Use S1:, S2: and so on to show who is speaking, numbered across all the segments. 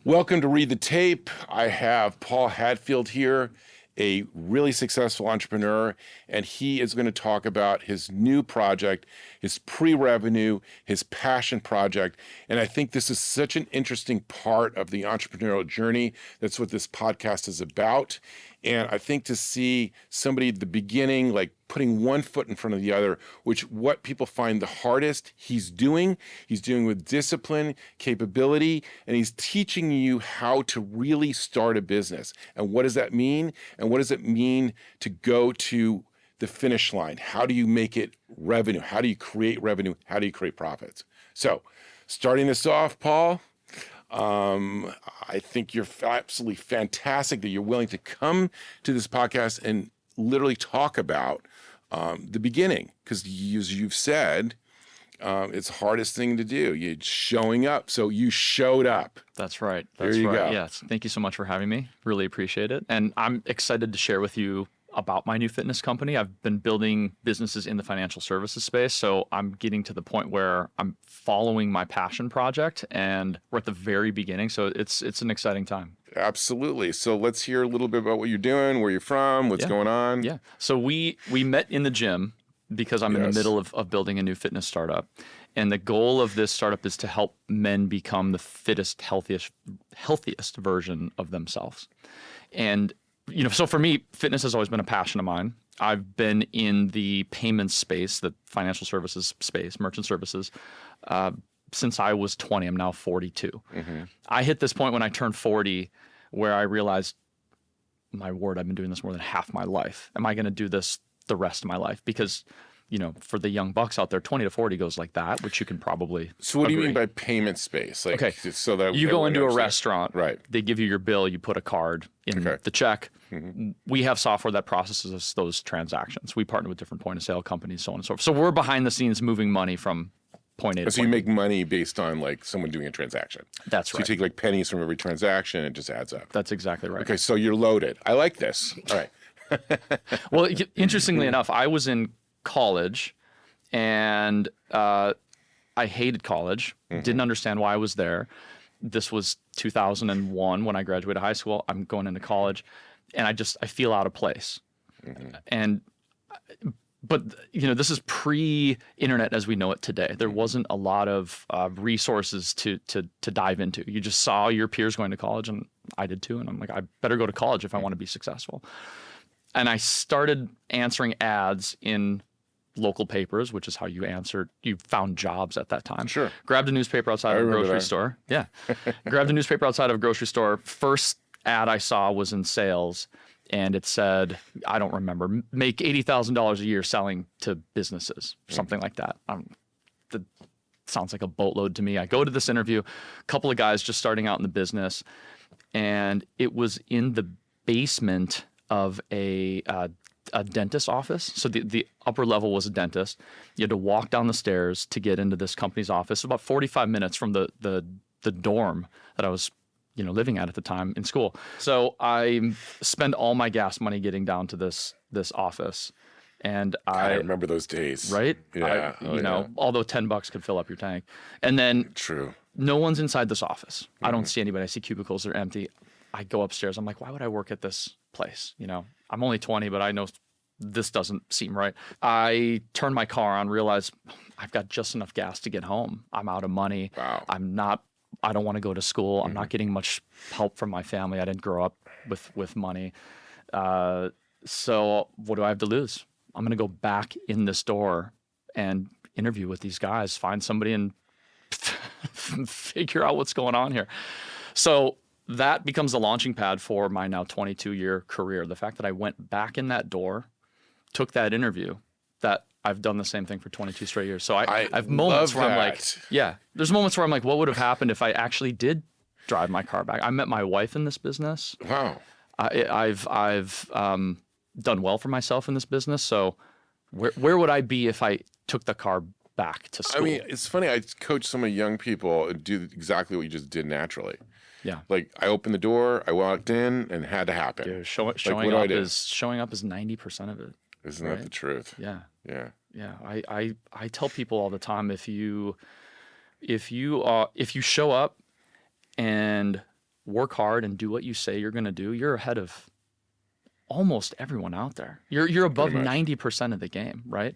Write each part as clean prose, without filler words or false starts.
S1: Welcome to Read the Tape. I have Paul Hadfield here, a really successful entrepreneur, and he is going to talk about his new project, his pre-revenue, his passion project. And I think this is such an interesting part of the entrepreneurial journey. That's what this podcast is about. And I think to see somebody at the beginning, like putting one foot in front of the other, which what people find the hardest, he's doing with discipline, capability, and he's teaching you how to really start a business. And what does that mean? And what does it mean to go to the finish line? How do you make it revenue? How do you create revenue? How do you create profits? So starting this off, Paul, I think you're absolutely fantastic that you're willing to come to this podcast and literally talk about the beginning, because as you've said, it's the hardest thing to do. You're showing up. So you showed up.
S2: That's right.
S1: There you go.
S2: Yes. Thank you so much for having me. Really appreciate it. And I'm excited to share with you about my new fitness company. I've been building businesses in the financial services space, so I'm getting to the point where I'm following my passion project, and we're at the very beginning, so it's an exciting time.
S1: Absolutely. So let's hear a little bit about what you're doing, where you're from, what's going on.
S2: Yeah. So we met in the gym because I'm in the middle of building a new fitness startup. And the goal of this startup is to help men become the fittest, healthiest version of themselves. And so for me, fitness has always been a passion of mine. I've been in the payments space, the financial services space, merchant services, since I was 20. I'm now 42. Mm-hmm. I hit this point when I turned 40 where I realized, my word, I've been doing this more than half my life. Am I going to do this the rest of my life? Because for the young bucks out there, 20 to 40 goes like that, which you can probably
S1: So what
S2: agree.
S1: do you mean by payment space? Like,
S2: okay.
S1: So that
S2: you go into a restaurant,
S1: right?
S2: They give you your bill, you put a card in the check. Mm-hmm. We have software that processes those transactions. We partner with different point of sale companies, so on and so forth. So we're behind the scenes moving money from point A to
S1: So you make money based on like someone doing a transaction.
S2: That's right.
S1: So you take like pennies from every transaction and it just adds up.
S2: That's exactly right.
S1: Okay, so you're loaded. I like this. All right.
S2: Well, interestingly enough, I was in college and I hated college, didn't understand why I was there. This was 2001 when I graduated high school. I'm going into college and I feel out of place. Mm-hmm. But this is pre-internet as we know it today. There wasn't a lot of resources to dive into. You just saw your peers going to college, and I did too. And I'm like, I better go to college if I want to be successful. And I started answering ads in local papers, which is how you found jobs at that time.
S1: Sure.
S2: Grabbed a newspaper outside of a grocery store. Yeah. Grabbed a newspaper outside of a grocery store. First ad I saw was in sales. And it said, I don't remember, make $80,000 a year selling to businesses, something like that. That sounds like a boatload to me. I go to this interview, a couple of guys just starting out in the business, and it was in the basement of a dentist's office. So the upper level was a dentist. You had to walk down the stairs to get into this company's office. About 45 minutes from the dorm that I was living at the time in school. So I spend all my gas money getting down to this office. And
S1: I remember those days.
S2: Right?
S1: Yeah.
S2: Although $10 could fill up your tank. And then
S1: True.
S2: No one's inside this office. Mm-hmm. I don't see anybody. I see cubicles are empty. I go upstairs. I'm like, why would I work at this place? I'm only 20, but I know this doesn't seem right. I turn my car on, realize I've got just enough gas to get home. I'm out of money.
S1: Wow.
S2: I don't want to go to school. I'm not getting much help from my family. I didn't grow up with money. So what do I have to lose? I'm going to go back in this door and interview with these guys, find somebody and figure out what's going on here. So that becomes the launching pad for my now 22-year career. The fact that I went back in that door, took that interview, that I've done the same thing for 22 straight years. So I have moments where I'm like, there's moments where I'm like, what would have happened if I actually did drive my car back? I met my wife in this business.
S1: Wow.
S2: I've done well for myself in this business. So where would I be if I took the car back to school?
S1: I mean, it's funny. I coach some of young people do exactly what you just did naturally.
S2: Yeah.
S1: Like I opened the door, I walked in, and it had to happen.
S2: Dude, showing up is 90% of it.
S1: Isn't that the truth?
S2: Yeah.
S1: Yeah.
S2: Yeah. I tell people all the time, if you show up and work hard and do what you say you're going to do, you're ahead of almost everyone out there. You're above 90% of the game, right?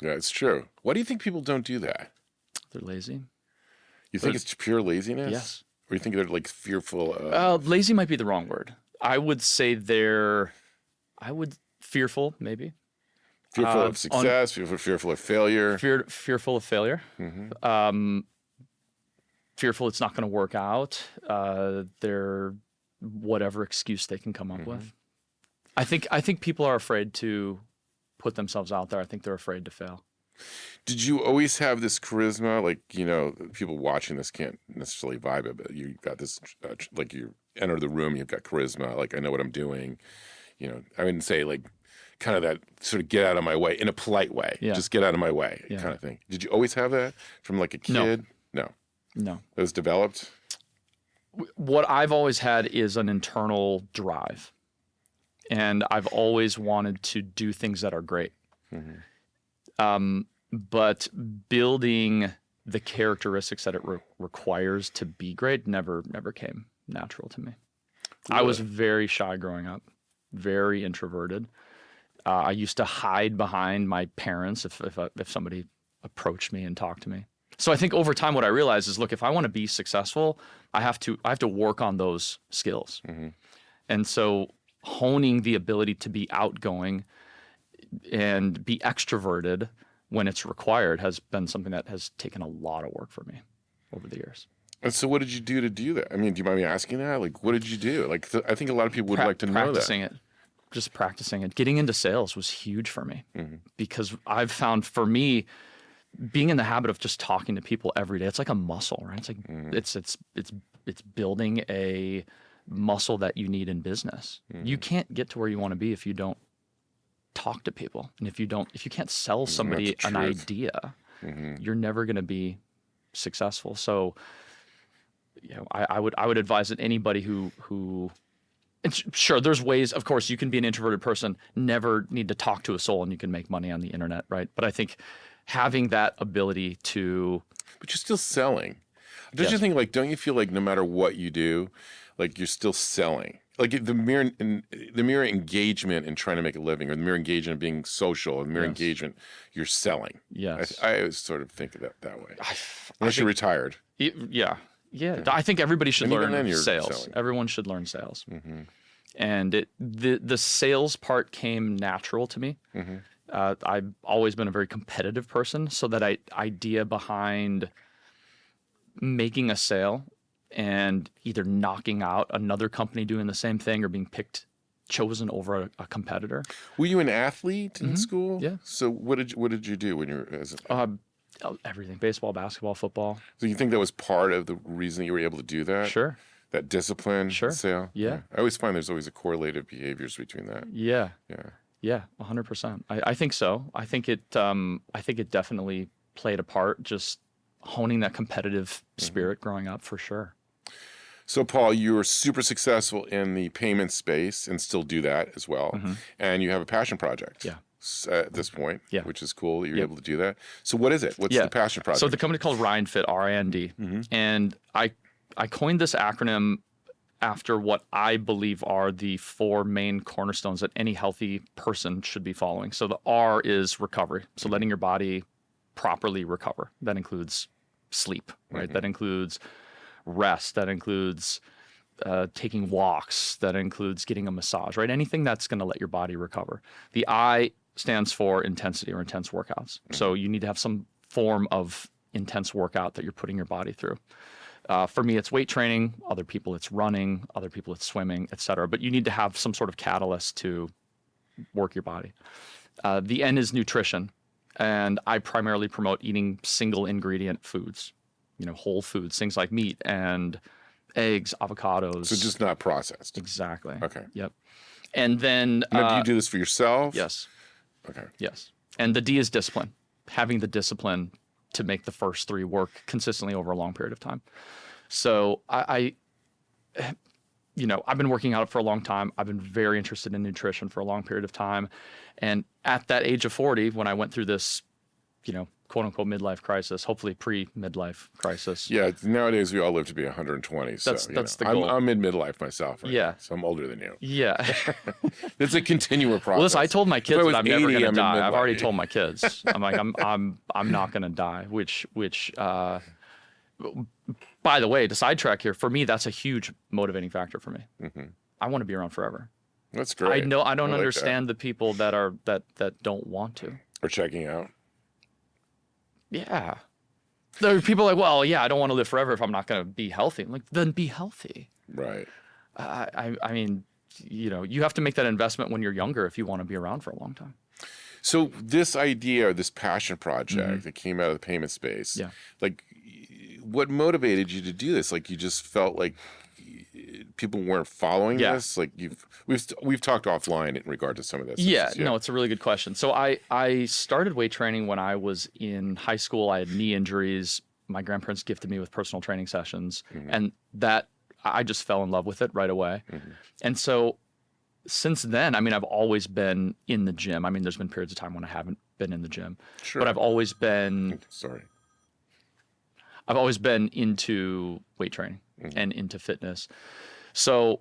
S1: Yeah, it's true. Why do you think people don't do that?
S2: They're lazy.
S1: You think it's pure laziness?
S2: Yes.
S1: Or you think they're like fearful of...
S2: Lazy might be the wrong word. I would say fearful, maybe.
S1: Fearful of success, fearful of failure.
S2: Fearful of failure. Fearful it's not going to work out. They're whatever excuse they can come up with. I think people are afraid to put themselves out there. I think they're afraid to fail.
S1: Did you always have this charisma? Like, people watching this can't necessarily vibe it, but you got this, like you enter the room, you've got charisma. Like, I know what I'm doing. I wouldn't say like kind of that sort of get out of my way in a polite way. Yeah. Just get out of my way kind of thing. Did you always have that from like a kid? No. It was developed?
S2: What I've always had is an internal drive. And I've always wanted to do things that are great. But building the characteristics that it requires to be great never came natural to me. Really? I was very shy growing up, very introverted. I used to hide behind my parents if somebody approached me and talked to me. So I think over time, what I realized is, look, if I want to be successful, I have to work on those skills. And so honing the ability to be outgoing and be extroverted when it's required has been something that has taken a lot of work for me over the years.
S1: And so what did you do to do that? I mean, do you mind me asking that? Like, what did you do? Like, I think a lot of people would like to know that.
S2: Practicing it. Getting into sales was huge for me because I've found for me, being in the habit of just talking to people every day, it's like a muscle, right? It's like it's building a muscle that you need in business. You can't get to where you want to be if you don't talk to people, and if you can't sell somebody an idea, you're never going to be successful. So, I would advise that anybody who and sure, there's ways. Of course, you can be an introverted person, never need to talk to a soul, and you can make money on the internet, right? But I think having that ability to,
S1: but you're still selling. Don't you think, like, don't you feel like no matter what you do, like you're still selling? Like the mere engagement in trying to make a living, or the mere engagement of being social, and the mere engagement, you're selling.
S2: Yes.
S1: I always sort of think of that way. Unless you're retired.
S2: Yeah. I think everybody should learn sales.
S1: Selling.
S2: Everyone should learn sales. And the sales part came natural to me. I've always been a very competitive person, so that idea behind making a sale and either knocking out another company doing the same thing or being chosen over a competitor.
S1: Were you an athlete in school?
S2: Yeah.
S1: So what did you do when you were
S2: everything: baseball, basketball, football.
S1: So you think that was part of the reason you were able to do that?
S2: Sure.
S1: That discipline.
S2: Sure.
S1: Sale.
S2: Yeah.
S1: I always find there's always a correlative behaviors between that.
S2: Yeah. 100%. I think so. I think it definitely played a part, just honing that competitive spirit growing up, for sure.
S1: So, Paul, you were super successful in the payment space and still do that as well. And you have a passion project at this point, which is cool that you're able to do that. So what is it? What's the passion project?
S2: So the company called RindFit, R-I-N-D. And I coined this acronym after what I believe are the 4 main cornerstones that any healthy person should be following. So the R is recovery. So letting your body properly recover. That includes sleep, right? That includes rest. That includes taking walks. That includes getting a massage, right? Anything that's going to let your body recover. The I stands for intensity, or intense workouts. So you need to have some form of intense workout that you're putting your body through. For me, it's weight training. Other people, it's running. Other people, it's swimming, et cetera. But you need to have some sort of catalyst to work your body. The N is nutrition. And I primarily promote eating single ingredient foods, whole foods, things like meat and eggs, avocados.
S1: So just not processed.
S2: Exactly.
S1: Okay.
S2: Yep. And then...
S1: Now, do you do this for yourself?
S2: Yes.
S1: Okay.
S2: Yes. And the D is discipline. Having the discipline to make the first 3 work consistently over a long period of time. So I've been working out for a long time. I've been very interested in nutrition for a long period of time. And at that age of 40, when I went through this, quote unquote midlife crisis, hopefully pre-midlife crisis.
S1: Yeah, nowadays we all live to be 120.
S2: That's the
S1: I'm,
S2: goal.
S1: I'm in midlife myself. Right
S2: Yeah.
S1: now, so I'm older than you.
S2: Yeah.
S1: It's a continual process.
S2: Well, listen, I told my kids that I'm never going to die. I've already
S1: midlife.
S2: told my kids. I'm like, I'm not going to die. Which, by the way, to sidetrack here, for me, that's a huge motivating factor for me.
S1: Mm-hmm.
S2: I want to be around forever.
S1: That's great.
S2: I don't
S1: like
S2: understand the people that don't want to.
S1: Or checking out.
S2: Yeah. There are people like, well, yeah, I don't want to live forever if I'm not going to be healthy. I'm like, then be healthy.
S1: Right.
S2: I mean, you have to make that investment when you're younger if you want to be around for a long time.
S1: So this idea, this passion project that came out of the payment space, like what motivated you to do this? Like you just felt like people weren't following this? Like we've talked offline in regard to some of this.
S2: Yeah, no, it's a really good question. So I started weight training when I was in high school. I had knee injuries. My grandparents gifted me with personal training sessions, and that I just fell in love with it right away. And so since then, I mean, I've always been in the gym. I mean, there's been periods of time when I haven't been in the gym, but I've always been into weight training and into fitness. So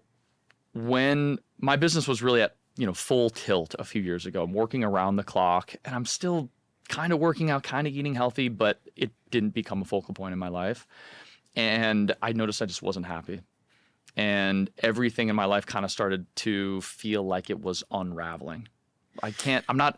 S2: when my business was really at, full tilt a few years ago, I'm working around the clock and I'm still kind of working out, kind of eating healthy, but it didn't become a focal point in my life. And I noticed I just wasn't happy. And everything in my life kind of started to feel like it was unraveling. I'm not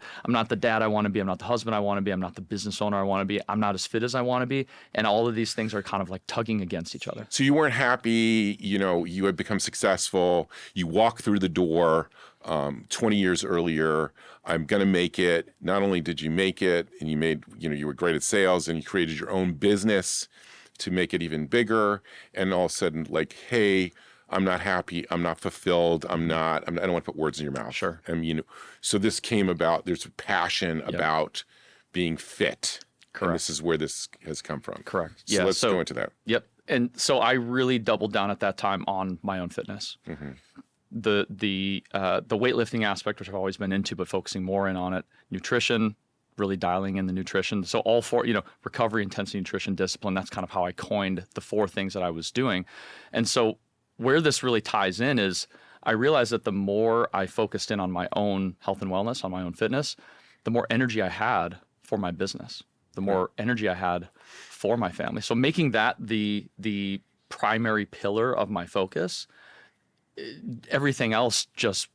S2: the dad I want to be. I'm not the husband I want to be. I'm not the business owner I want to be. I'm not as fit as I want to be. And all of these things are kind of like tugging against each other.
S1: So you weren't happy, you had become successful. You walked through the door 20 years earlier. I'm going to make it. Not only did you make it and you made, you were great at sales and you created your own business to make it even bigger. And all of a sudden like, hey, I'm not happy. I'm not fulfilled. I don't want to put words in your mouth.
S2: Sure.
S1: So this came about, there's a passion about being fit.
S2: Correct.
S1: And this is where this has come from.
S2: Correct.
S1: So let's go into that.
S2: Yep. And so I really doubled down at that time on my own fitness. The weightlifting aspect, which I've always been into, but focusing more in on it. Nutrition, really dialing in the nutrition. So all four, recovery, intensity, nutrition, discipline, that's kind of how I coined the four things that I was doing. And so where this really ties in is I realized that the more I focused in on my own health and wellness, on my own fitness, the more energy I had for my business, the more energy I had for my family. So making that the primary pillar of my focus, everything else just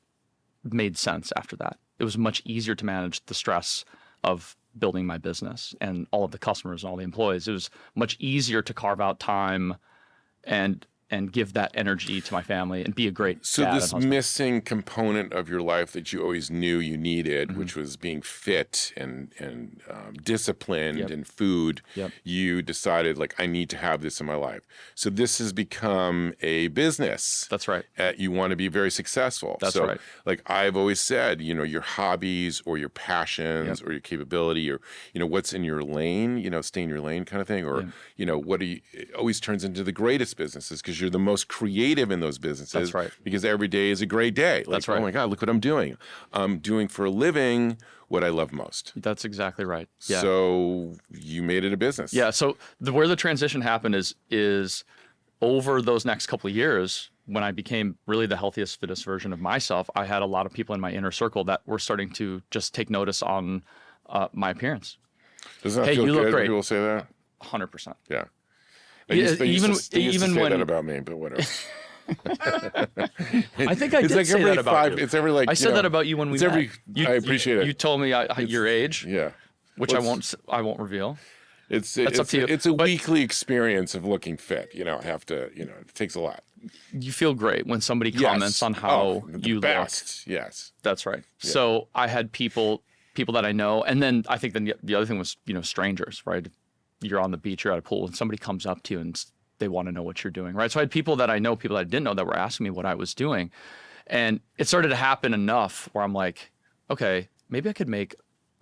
S2: made sense after that. It was much easier to manage the stress of building my business and all of the customers and all the employees. It was much easier to carve out time and give that energy to my family and be a great dad and
S1: this
S2: husband.
S1: missing component of your life that you always knew you needed, which was being fit and disciplined and food, you decided like, I need to have this in my life. So this has become a business.
S2: That's right.
S1: You want to be very successful.
S2: That's right.
S1: Like I've always said, your hobbies or your passions or your capability or, what's in your lane, stay in your lane kind of thing. Or, what do you, it always turns into the greatest businesses because you're the most creative in those businesses.
S2: That's right.
S1: Because every day is a great day. Like,
S2: That's right.
S1: Oh my God, look what I'm doing. I'm doing for a living what I love most.
S2: That's exactly right. Yeah.
S1: So you made it a business.
S2: Yeah. So where the transition happened is over those next couple of years, when I became really the healthiest, fittest version of myself, I had a lot of people in my inner circle that were starting to just take notice on my appearance.
S1: Doesn't that feel
S2: you
S1: good
S2: look
S1: when
S2: great.
S1: people say that?
S2: 100%.
S1: Yeah.
S2: Even
S1: to say
S2: when
S1: that about me, but whatever.
S2: I think I did say that about you.
S1: It's every like.
S2: I said that about you when we met.
S1: I appreciate it.
S2: You told me your age.
S1: Yeah.
S2: Which I won't reveal.
S1: It's
S2: up to you.
S1: It's a weekly experience of looking fit. I have to. It takes a lot.
S2: You feel great when somebody comments on how you
S1: best.
S2: look.
S1: Yes.
S2: That's right.
S1: Yeah.
S2: So I had people that I know, and then I think the other thing was strangers, right? You're on the beach, you're at a pool, and somebody comes up to you and they want to know what you're doing, right? So I had people that I know, people that I didn't know that were asking me what I was doing. And it started to happen enough where I'm like, okay, maybe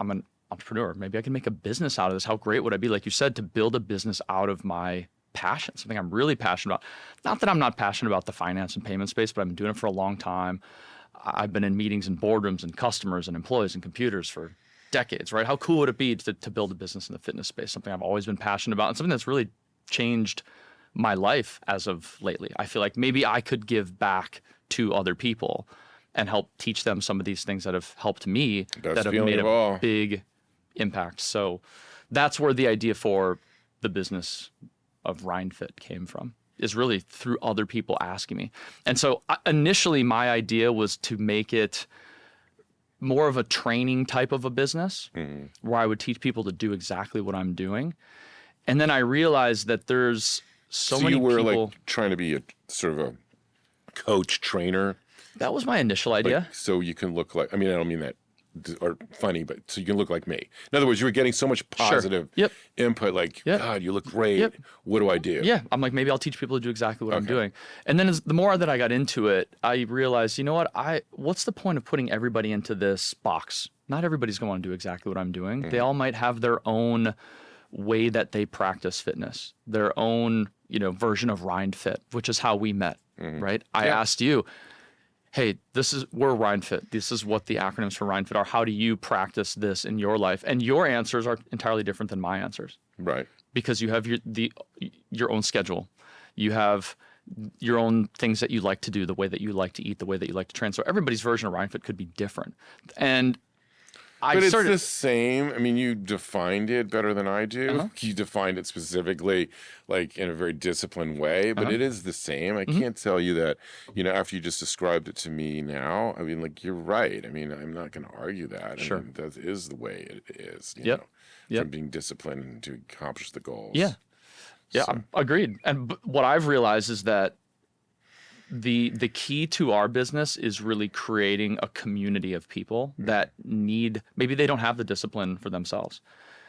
S2: I'm an entrepreneur. Maybe I can make a business out of this. How great would I be, like you said, to build a business out of my passion, something I'm really passionate about. Not that I'm not passionate about the finance and payment space, but I've been doing it for a long time. I've been in meetings and boardrooms and customers and employees and computers for decades, right? How cool would it be to build a business in the fitness space? Something I've always been passionate about and something that's really changed my life as of lately. I feel like maybe I could give back to other people and help teach them some of these things that have helped me, that have made a big impact. So that's where the idea for the business of RindFit came from, is really through other people asking me. And so initially my idea was to make it more of a training type of a business where I would teach people to do exactly what I'm doing. And then I realized that there's so many people. So you were like
S1: trying to be a sort of a coach trainer?
S2: That was my initial idea.
S1: So you can look like, I mean, I don't mean that or funny, but so you can look like me. In other words, you were getting so much positive input, like, God, you look great. What do I do?
S2: Yeah, I'm like, maybe I'll teach people to do exactly what I'm doing. And then the more that I got into it, I realized, you know what, what's the point of putting everybody into this box? Not everybody's going to want to do exactly what I'm doing. They all might have their own way that they practice fitness, their own, version of RindFit, which is how we met, right? I asked you, hey, we're RindFit. This is what the acronyms for RindFit are. How do you practice this in your life? And your answers are entirely different than my answers.
S1: Right.
S2: Because you have your own schedule. You have your own things that you like to do, the way that you like to eat, the way that you like to train. So everybody's version of RindFit could be different. And
S1: it's the same. I mean, you defined it better than I do. You defined it specifically, like in a very disciplined way, but it is the same. I can't tell you that, after you just described it to me now, I mean, like, you're right. I mean, I'm not going to argue that.
S2: Sure.
S1: I mean, that is the way it is, from being disciplined to accomplish the goals.
S2: Yeah. Yeah, so. Agreed. And what I've realized is that the key to our business is really creating a community of people that maybe they don't have the discipline for themselves.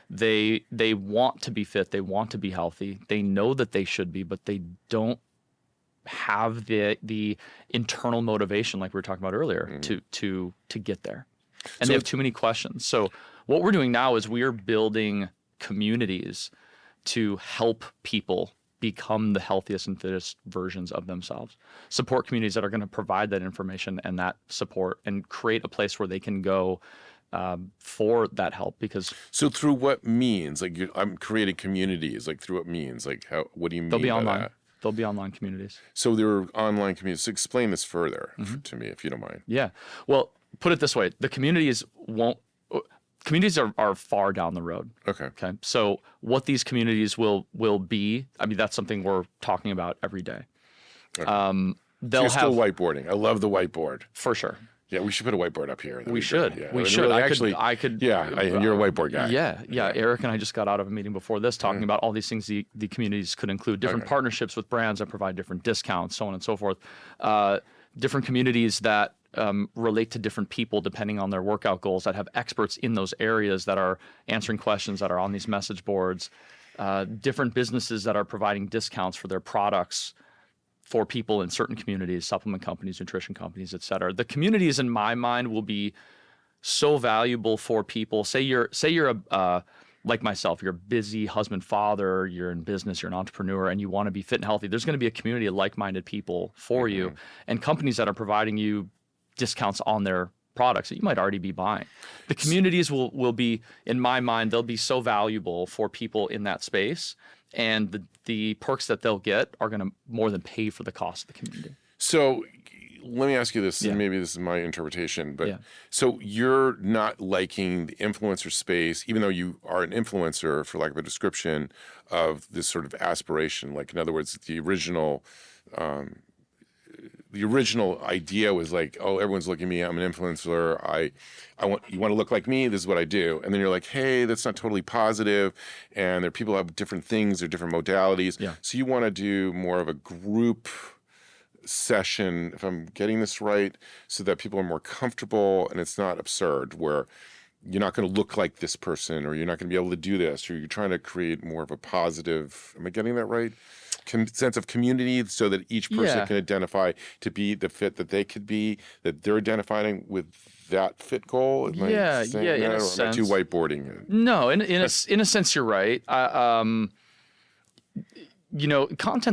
S2: They want to be fit, they want to be healthy, they know that they should be, but they don't have the internal motivation, like we were talking about earlier, to get there. And they have too many questions. So what we're doing now is we are building communities to help people become the healthiest and fittest versions of themselves. Support communities that are going to provide that information and that support, and create a place where they can go for that help. Because
S1: through what means? Like, I'm creating communities. Like, through what means? Like, what do you mean?
S2: They'll be
S1: by
S2: online.
S1: That?
S2: They'll be online communities.
S1: So there are online communities. So explain this further to me, if you don't mind.
S2: Yeah. Well, put it this way: the communities are far down the road. Okay. So what these communities will be, I mean, that's something we're talking about every day.
S1: Okay. So you're still whiteboarding. I love the whiteboard.
S2: For sure.
S1: Yeah, we should put a whiteboard up here.
S2: We should.
S1: Yeah.
S2: We should.
S1: Really,
S2: I could.
S1: Yeah, you're a whiteboard guy.
S2: Yeah. Eric and I just got out of a meeting before this talking about all these things the communities could include, different partnerships with brands that provide different discounts, so on and so forth. Different communities that relate to different people depending on their workout goals, that have experts in those areas that are answering questions that are on these message boards, different businesses that are providing discounts for their products for people in certain communities, supplement companies, nutrition companies, et cetera. The communities, in my mind, will be so valuable for people. Say you're like myself, you're a busy husband, father, you're in business, you're an entrepreneur, and you want to be fit and healthy. There's going to be a community of like-minded people for you, and companies that are providing you discounts on their products that you might already be buying. The communities will be, in my mind, they'll be so valuable for people in that space, and the perks that they'll get are going to more than pay for the cost of the community.
S1: So let me ask you this, and maybe this is my interpretation, but so you're not liking the influencer space, even though you are an influencer, for lack of a description, of this sort of aspiration. Like, in other words, the original idea was like, oh, everyone's looking at me, I'm an influencer, you want to look like me, this is what I do. And then you're like, hey, that's not totally positive, and there are people who have different things or different modalities. Yeah. So you want to do more of a group session, if I'm getting this right, so that people are more comfortable and it's not absurd, where you're not going to look like this person, or you're not going to be able to do this, or you're trying to create more of a positive, am I getting that right? Sense of community, so that each person can identify to be the fit that they could be, that they're identifying with that fit goal. Am I saying that,
S2: in a
S1: or
S2: sense.
S1: am I too whiteboarding it?
S2: No, in a sense, you're right. Content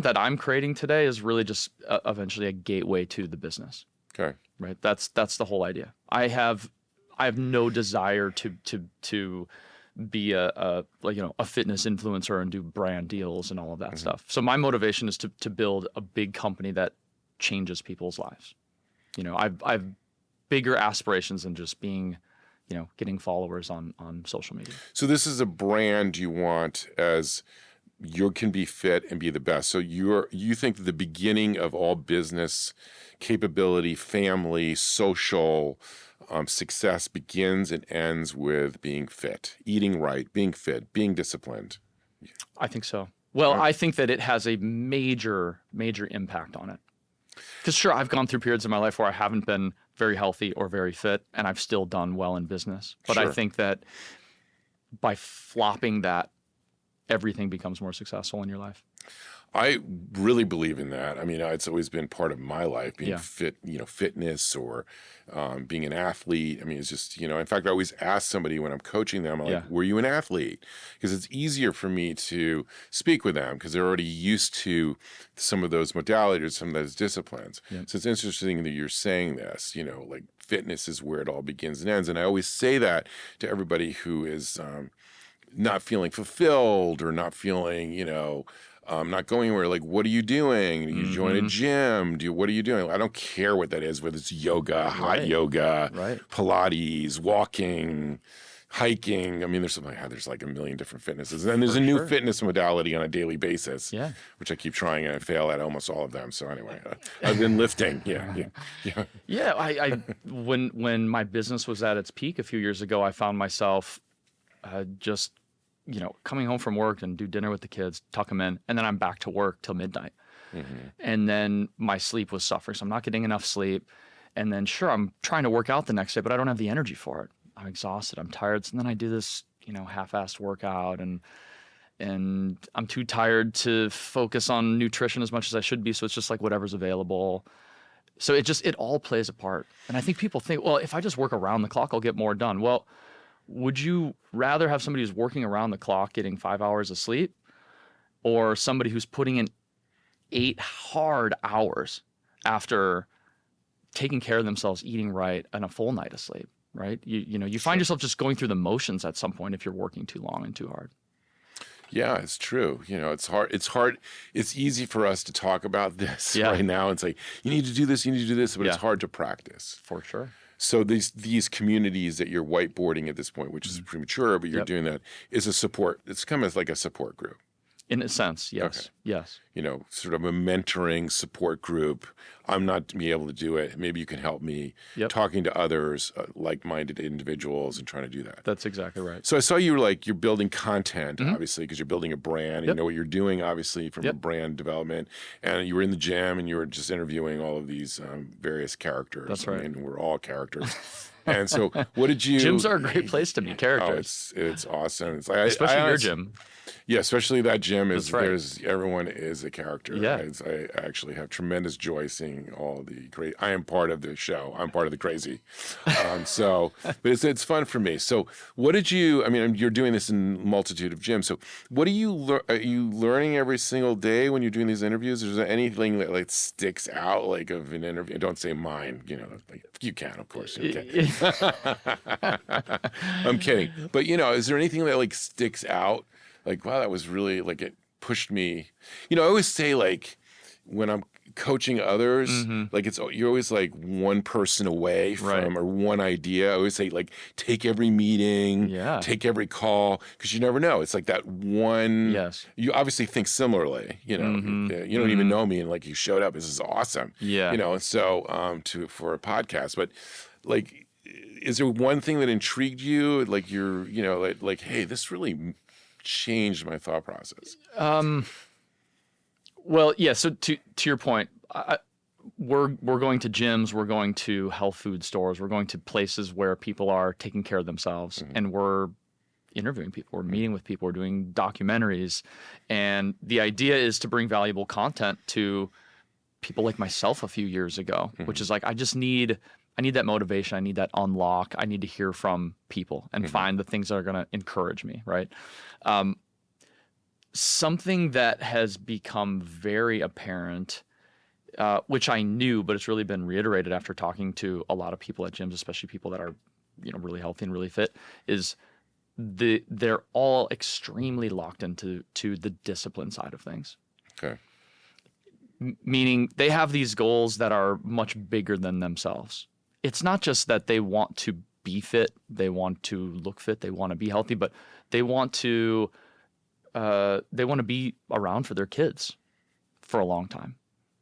S2: that I'm creating today is really just eventually a gateway to the business.
S1: Okay.
S2: Right. That's the whole idea. I I have no desire to be a fitness influencer and do brand deals and all of that stuff. So my motivation is to build a big company that changes people's lives. I've bigger aspirations than just being, getting followers on social media.
S1: So this is a brand you want as you can be fit and be the best. So you think that the beginning of all business capability, family, social success begins and ends with being fit, eating right, being fit, being disciplined.
S2: I think so. Well, I think that it has a major, major impact on it. Because sure, I've gone through periods in my life where I haven't been very healthy or very fit, and I've still done well in business. But I think that by flopping that, everything becomes more successful in your life.
S1: I really believe in that. I mean, it's always been part of my life, being fit, fitness or being an athlete. I mean, it's just, in fact, I always ask somebody when I'm coaching them, I'm like, were you an athlete? Because it's easier for me to speak with them because they're already used to some of those modalities, some of those disciplines. Yeah. So it's interesting that you're saying this, like fitness is where it all begins and ends. And I always say that to everybody who is not feeling fulfilled or not feeling, not going anywhere. Like, what are you doing? You join a gym? What are you doing? I don't care what that is, whether it's yoga, hot yoga, Pilates, walking, hiking. I mean, there's like a million different fitnesses. And there's a new fitness modality on a daily basis, which I keep trying and I fail at almost all of them. So anyway, I've been lifting.
S2: I when my business was at its peak a few years ago, I found myself just coming home from work and do dinner with the kids, tuck them in, and then I'm back to work till midnight. And then my sleep was suffering. So I'm not getting enough sleep. And then sure, I'm trying to work out the next day, but I don't have the energy for it. I'm exhausted. I'm tired. So then I do this, half-assed workout and I'm too tired to focus on nutrition as much as I should be. So it's just like whatever's available. So it all plays a part. And I think people think, well, if I just work around the clock, I'll get more done. Well, would you rather have somebody who's working around the clock getting 5 hours of sleep or somebody who's putting in 8 hard hours after taking care of themselves, eating right, and a full night of sleep, right? You find yourself just going through the motions at some point if you're working too long and too hard.
S1: Yeah, it's true. It's hard. It's easy for us to talk about this right now and say, you need to do this, but it's hard to practice.
S2: For sure.
S1: So these communities that you're whiteboarding at this point, which is premature, but you're doing that, is a support. It's kind of like a support group.
S2: In a sense, yes.
S1: Okay.
S2: Yes.
S1: Sort of a mentoring support group. I'm not to be able to do it. Maybe you can help me talking to others, like-minded individuals and trying to do that.
S2: That's exactly right.
S1: So I saw you're building content, obviously, because you're building a brand. And you know what you're doing, obviously, from a brand development. And you were in the gym and you were just interviewing all of these various characters.
S2: That's right.
S1: I mean, we're all characters. And so what did you...
S2: Gyms are a great place to be characters.
S1: Oh, it's awesome. It's like,
S2: especially your gym.
S1: Yeah, especially that gym is
S2: right.
S1: Everyone is a character.
S2: Yeah.
S1: I actually have tremendous joy seeing all the great. I am part of the show. I'm part of the crazy. But it's fun for me. So what did you? I mean, you're doing this in a multitude of gyms. So what are you learning every single day when you're doing these interviews? Is there anything that sticks out of an interview? Don't say mine. You can, of course. Okay. I'm kidding. But is there anything that sticks out? Wow, that was really it pushed me. I always say when I'm coaching others, you're always one person away from or one idea. I always say take every meeting, take every call, because you never know. It's that one. Yes. You obviously think similarly. You don't even know me, and you showed up. This is awesome. Yeah. And so for a podcast, but is there one thing that intrigued you? Hey, this really changed my thought process.
S2: Well, yeah. So to your point, we're going to gyms, we're going to health food stores, we're going to places where people are taking care of themselves, and we're interviewing people, we're meeting with people, we're doing documentaries, and the idea is to bring valuable content to people like myself a few years ago, which is I need that motivation. I need that unlock. I need to hear from people and find the things that are going to encourage me, right? Something that has become very apparent, which I knew, but it's really been reiterated after talking to a lot of people at gyms, especially people that are really healthy and really fit, is they're all extremely locked into the discipline side of things.
S1: Okay.
S2: Meaning they have these goals that are much bigger than themselves. It's not just that they want to be fit, they want to look fit, they want to be healthy, but they want to be around for their kids for a long time,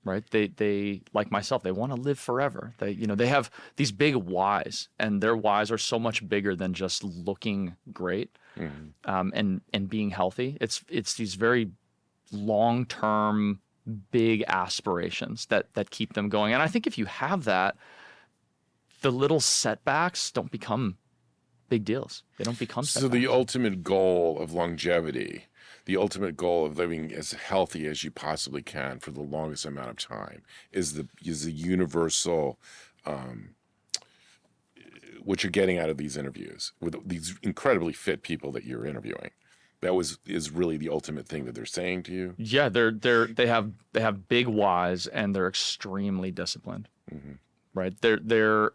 S2: right? They like myself, they want to live forever. They have these big whys, and their whys are so much bigger than just looking great, and being healthy. It's these very long-term, big aspirations that keep them going. And I think if you have that, the little setbacks don't become big deals. They don't become setbacks.
S1: So the ultimate goal of longevity, the ultimate goal of living as healthy as you possibly can for the longest amount of time is the universal, what you're getting out of these interviews with these incredibly fit people that you're interviewing. That is really the ultimate thing that they're saying to you.
S2: Yeah, they have big whys, and they're extremely disciplined. Right? They're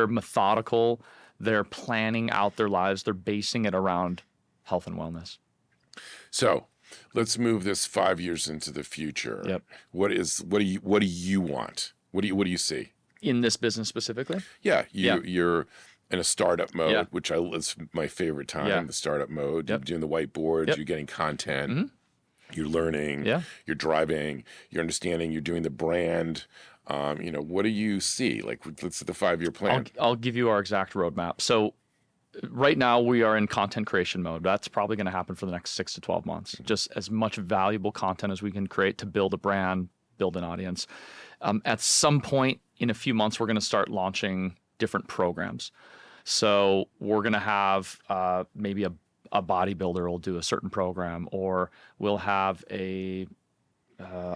S2: methodical. They're planning out their lives. They're basing it around health and wellness.
S1: So let's move this 5 years into the future.
S2: Yep.
S1: What do you want? What do you see
S2: in this business specifically?
S1: Yeah, you're in a startup mode, which is my favorite time. The startup mode. You're doing the whiteboards. You're getting content. You're learning. You're driving. You're understanding. You're doing the brand. What do you see? Like, let's say the 5-year plan.
S2: I'll give you our exact roadmap. So right now we are in content creation mode. That's probably going to happen for the next 6 to 12 months. Just as much valuable content as we can create to build a brand, build an audience. At some point in a few months, we're going to start launching different programs. So we're going to have maybe a bodybuilder will do a certain program, or we'll have a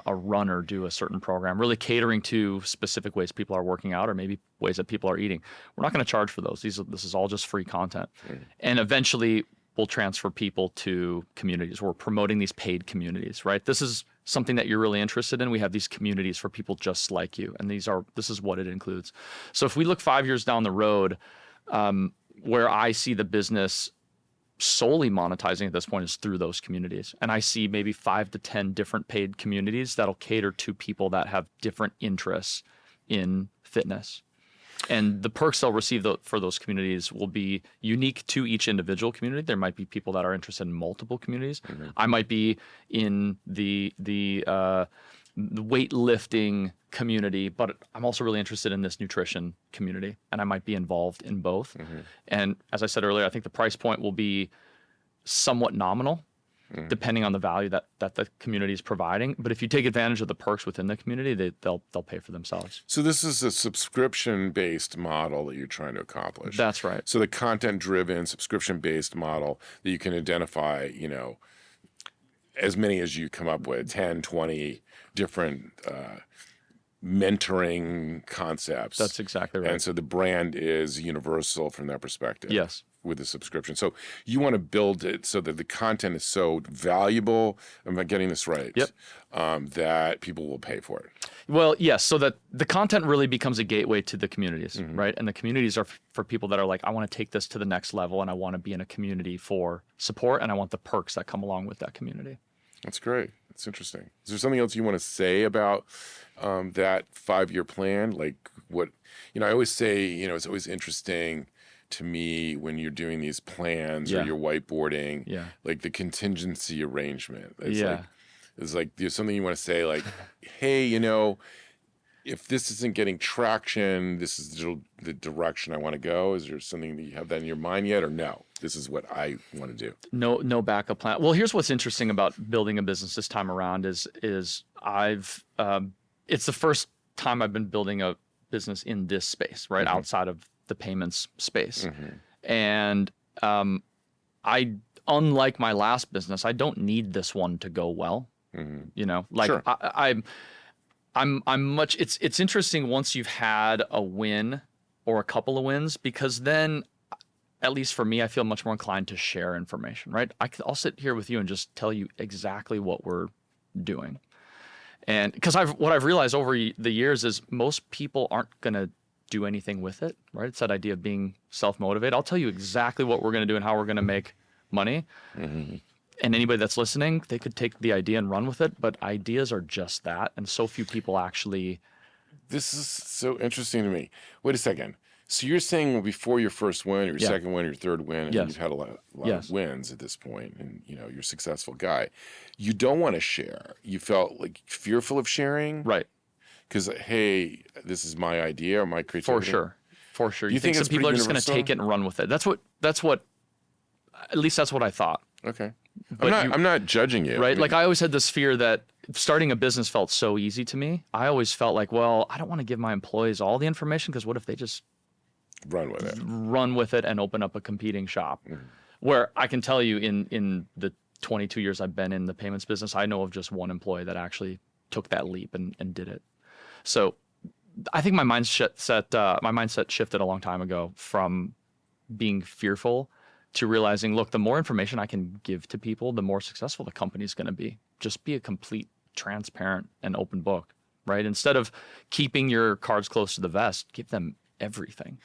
S2: runner do a certain program, really catering to specific ways people are working out, or maybe ways that people are eating. We're not going to charge for those. This is all just free content. And eventually we'll transfer people to communities. We're promoting these paid communities, right? This is something that you're really interested in. We have these communities for people just like you, and this is what it includes. So if we look 5 years down the road, where I see the business solely monetizing at this point is through those communities. And I see maybe 5 to 10 different paid communities that'll cater to people that have different interests in fitness. And the perks they'll receive for those communities will be unique to each individual community. There might be people that are interested in multiple communities. I might be in the weightlifting community, but I'm also really interested in this nutrition community, and I might be involved in both. And as I said earlier, I think the price point will be somewhat nominal, depending on the value that the community is providing. But if you take advantage of the perks within the community, they'll pay for themselves.
S1: So this is a subscription-based model that you're trying to accomplish.
S2: That's right.
S1: So the content-driven, subscription-based model that you can identify, as many as you come up with, 10, 20 different mentoring concepts.
S2: That's exactly right.
S1: And so the brand is universal from that perspective.
S2: Yes.
S1: With the subscription. So you want to build it so that the content is so valuable, am I getting this right?
S2: Yep.
S1: That people will pay for it.
S2: Well, yes. So that the content really becomes a gateway to the communities, right? And the communities are for people that are like, I want to take this to the next level, and I want to be in a community for support, and I want the perks that come along with that community.
S1: That's great. That's interesting. Is there something else you want to say about that 5-year plan? Like what, I always say, it's always interesting to me when you're doing these plans or you're whiteboarding, like the contingency arrangement. It's like there's something you want to say, like, hey, if this isn't getting traction, this is the direction I want to go. Is there something that you have that in your mind yet, or no? This is what I want to do.
S2: No backup plan. Well, here's what's interesting about building a business this time around is I've it's the first time I've been building a business in this space, right, outside of the payments space. And unlike my last business, I don't need this one to go well.
S1: Sure.
S2: I'm much. It's interesting once you've had a win or a couple of wins, because then, at least for me, I feel much more inclined to share information, right? I'll sit here with you and just tell you exactly what we're doing. And because what I've realized over the years is most people aren't going to do anything with it, right? It's that idea of being self-motivated. I'll tell you exactly what we're going to do and how we're going to make money. Mm-hmm. And anybody that's listening, they could take the idea and run with it, but ideas are just that. And so few people actually.
S1: This is so interesting to me. Wait a second. So you're saying before your first win, your second win, your third win, and you've had a lot of wins at this point, and you're a successful guy. You don't want to share. You felt like fearful of sharing,
S2: right?
S1: Because hey, this is my idea or my creativity.
S2: For sure.
S1: You think
S2: some people are just going to take it and run with it? That's what. At least that's what I thought.
S1: Okay. I'm not judging you.
S2: Right? I mean, like I always had this fear that starting a business felt so easy to me. I always felt like, well, I don't want to give my employees all the information because what if they just
S1: run with it
S2: and open up a competing shop? Mm-hmm. Where I can tell you in the 22 years I've been in the payments business, I know of just one employee that actually took that leap and did it. So I think my mindset shifted a long time ago from being fearful to realizing, look, the more information I can give to people, the more successful the company's going to be. Just be a complete, transparent, and open book, right? Instead of keeping your cards close to the vest, give them everything.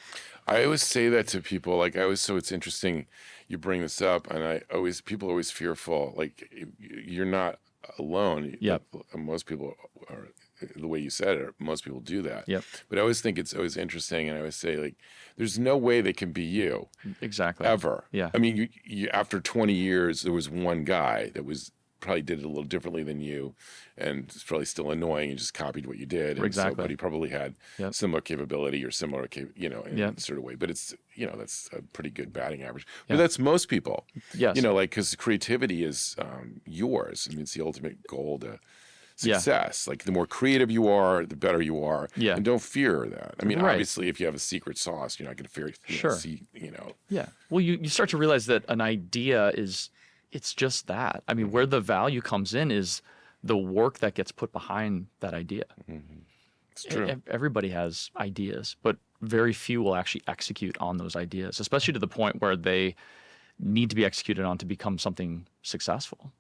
S1: I always say that to people. So it's interesting you bring this up, and people are always fearful. Like, you're not alone.
S2: Yep.
S1: Most people are, the way you said it, most people do that.
S2: Yep.
S1: But I always think it's always interesting, and I always say, like, there's no way they can be you.
S2: Exactly.
S1: Ever.
S2: Yeah.
S1: I mean, you after 20 years, there was one guy that probably did it a little differently than you, and it's probably still annoying and just copied what you did. And
S2: exactly.
S1: But he probably had similar capability or similar, in a sort of way. But it's, that's a pretty good batting average. But that's most people.
S2: Yes.
S1: Because creativity is yours. I mean, it's the ultimate goal to success. Like, the more creative you are, the better you are.
S2: Yeah.
S1: And don't fear that. I mean, obviously, if you have a secret sauce, you're not going to fear.
S2: Sure.
S1: Yeah.
S2: Well, you start to realize that an idea it's just that. I mean, where the value comes in is the work that gets put behind that idea.
S1: Mm-hmm. It's true.
S2: Everybody has ideas, but very few will actually execute on those ideas, especially to the point where they need to be executed on to become something successful.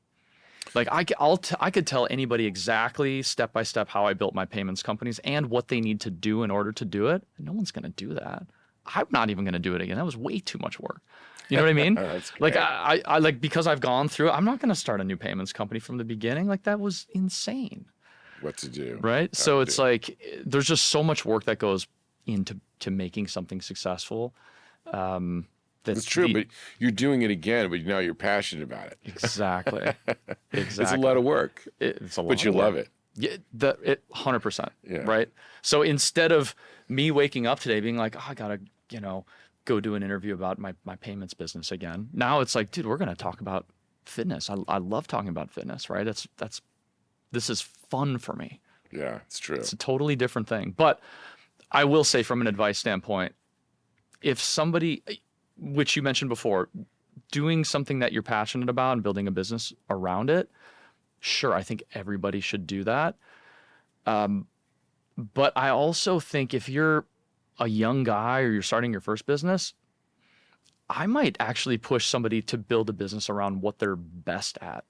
S2: Like I could tell anybody exactly step by step how I built my payments companies and what they need to do in order to do it. No one's going to do that. I'm not even going to do it again. That was way too much work. You know what I mean? Like I like, because I've gone through it, I'm not going to start a new payments company from the beginning. Like, that was insane.
S1: What to do.
S2: Right? So it's like, there's just so much work that goes into making something successful.
S1: That's true, but you're doing it again, but now you're passionate about it.
S2: Exactly.
S1: It's a lot of work.
S2: It's a lot
S1: but you love it.
S2: Yeah, 100%. Yeah. Right? So instead of me waking up today being like, oh, I got to, go do an interview about my payments business again. Now it's like, dude, we're going to talk about fitness. I love talking about fitness, right? This is fun for me.
S1: Yeah, it's true.
S2: It's a totally different thing. But I will say, from an advice standpoint, if somebody, which you mentioned before, doing something that you're passionate about and building a business around it, sure, I think everybody should do that. But I also think if you're a young guy or you're starting your first business, I might actually push somebody to build a business around what they're best at,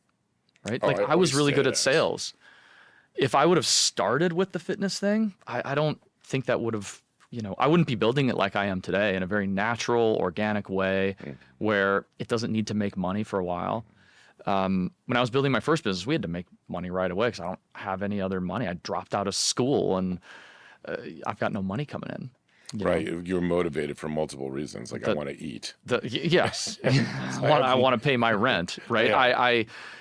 S2: right? Like, I was really good at sales. If I would have started with the fitness thing, I don't think that would have, I wouldn't be building it like I am today, in a very natural, organic way where it doesn't need to make money for a while. When I was building my first business, we had to make money right away because I don't have any other money. I dropped out of school and I've got no money coming in.
S1: Right. You're motivated for multiple reasons. Like, I want to eat.
S2: Yes. I want to pay my rent. Right.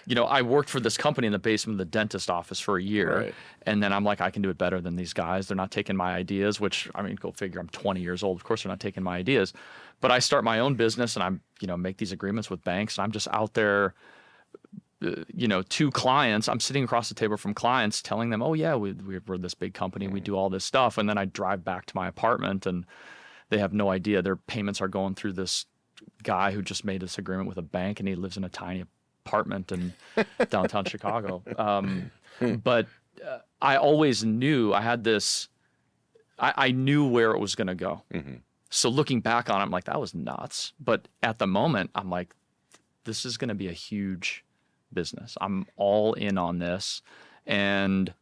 S2: Yeah. I worked for this company in the basement of the dentist office for a year. Right. And then I'm like, I can do it better than these guys. They're not taking my ideas, which, I mean, go figure. I'm 20 years old. Of course, they're not taking my ideas. But I start my own business and I'm, make these agreements with banks. And I'm just out there, to clients. I'm sitting across the table from clients telling them, oh, yeah, we're this big company. We do all this stuff. And then I drive back to my apartment and they have no idea their payments are going through this guy who just made this agreement with a bank and he lives in a tiny apartment in downtown Chicago. But I always knew I had this, I knew where it was going to go. Mm-hmm. So looking back on it, I'm like, that was nuts. But at the moment, I'm like, this is going to be a huge business. I'm all in on this. And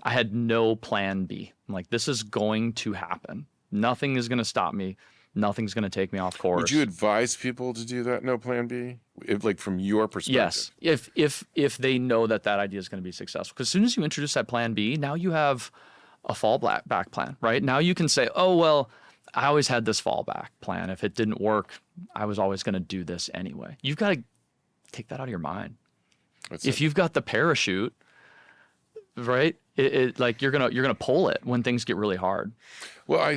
S2: I had no plan B. I'm like, this is going to happen. Nothing is going to stop me. Nothing's going to take me off course.
S1: Would you advise people to do that? No plan B? If, like, from your perspective?
S2: Yes. If they know that idea is going to be successful. Because as soon as you introduce that plan B, now you have a fallback plan, right? Now you can say, oh, well, I always had this fallback plan. If it didn't work, I was always going to do this anyway. You've got to take that out of your mind. If you've got the parachute, right? Like you're gonna pull it when things get really hard.
S1: Well, I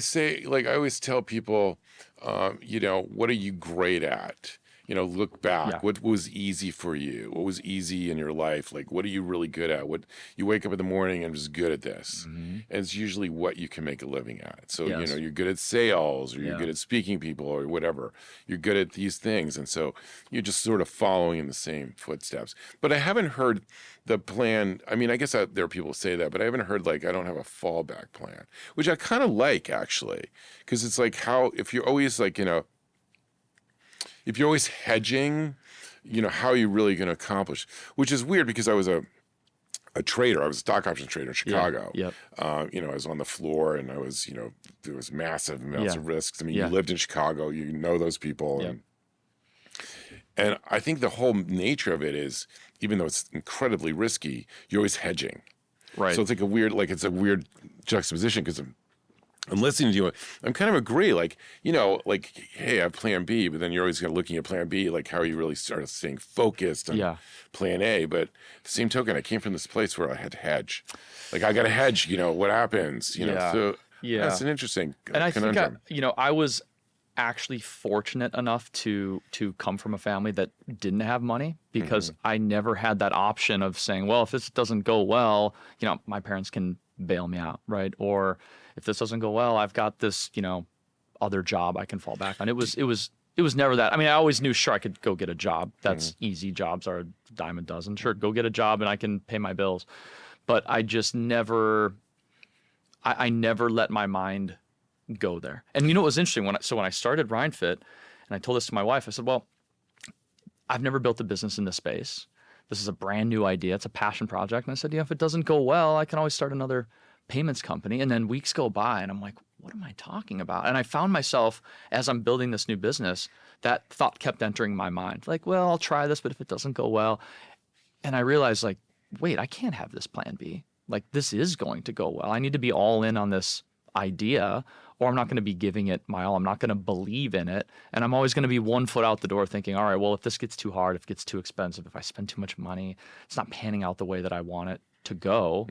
S1: always tell people, what are you great at? Look back.
S2: Yeah.
S1: What was easy for you? What was easy in your life? Like, what are you really good at? What you wake up in the morning and just good at this, and it's usually what you can make a living at. So you're good at sales, or you're good at speaking people, or whatever. You're good at these things, and so you're just sort of following in the same footsteps. But I haven't heard the plan. I mean, I guess there are people who say that, but I haven't heard, like, I don't have a fallback plan, which I kind of like, actually, because it's like, if you're always like, if you're always hedging, how are you really going to accomplish? Which is weird, because I was a trader. I was a stock options trader in Chicago.
S2: Yep.
S1: I was on the floor, and I was, there was massive amounts of risks. I mean, you lived in Chicago, you know those people.
S2: Yep.
S1: And I think the whole nature of it is, even though it's incredibly risky, you're always hedging.
S2: Right.
S1: So it's it's a weird juxtaposition, because I'm listening to you. I'm kind of agree, like, hey, I have plan B, but then you're always looking at plan B, like, how are you really start staying focused on plan A? But at the same token, I came from this place where I had to hedge. Like, I got to hedge, what happens, So that's an interesting conundrum.
S2: I think, I was actually fortunate enough to come from a family that didn't have money, because I never had that option of saying, well, if this doesn't go well, my parents can bail me out, right? Or if this doesn't go well, I've got this, other job I can fall back on. It was never that. I mean, I always knew, sure, I could go get a job. That's easy. Jobs are a dime a dozen. Sure, go get a job and I can pay my bills. But I just never, I never let my mind go there. And what was interesting, when I started RindFit, and I told this to my wife, I said, well, I've never built a business in this space. This is a brand new idea. It's a passion project. And I said, if it doesn't go well, I can always start another payments company. And then weeks go by, and I'm like, what am I talking about? And I found myself, as I'm building this new business, that thought kept entering my mind. Like, well, I'll try this, but if it doesn't go well. And I realized, like, wait, I can't have this plan B. Like, this is going to go well. I need to be all in on this idea, or I'm not going to be giving it my all. I'm not going to believe in it. And I'm always going to be one foot out the door thinking, all right, well, if this gets too hard, if it gets too expensive, if I spend too much money, it's not panning out the way that I want it to go,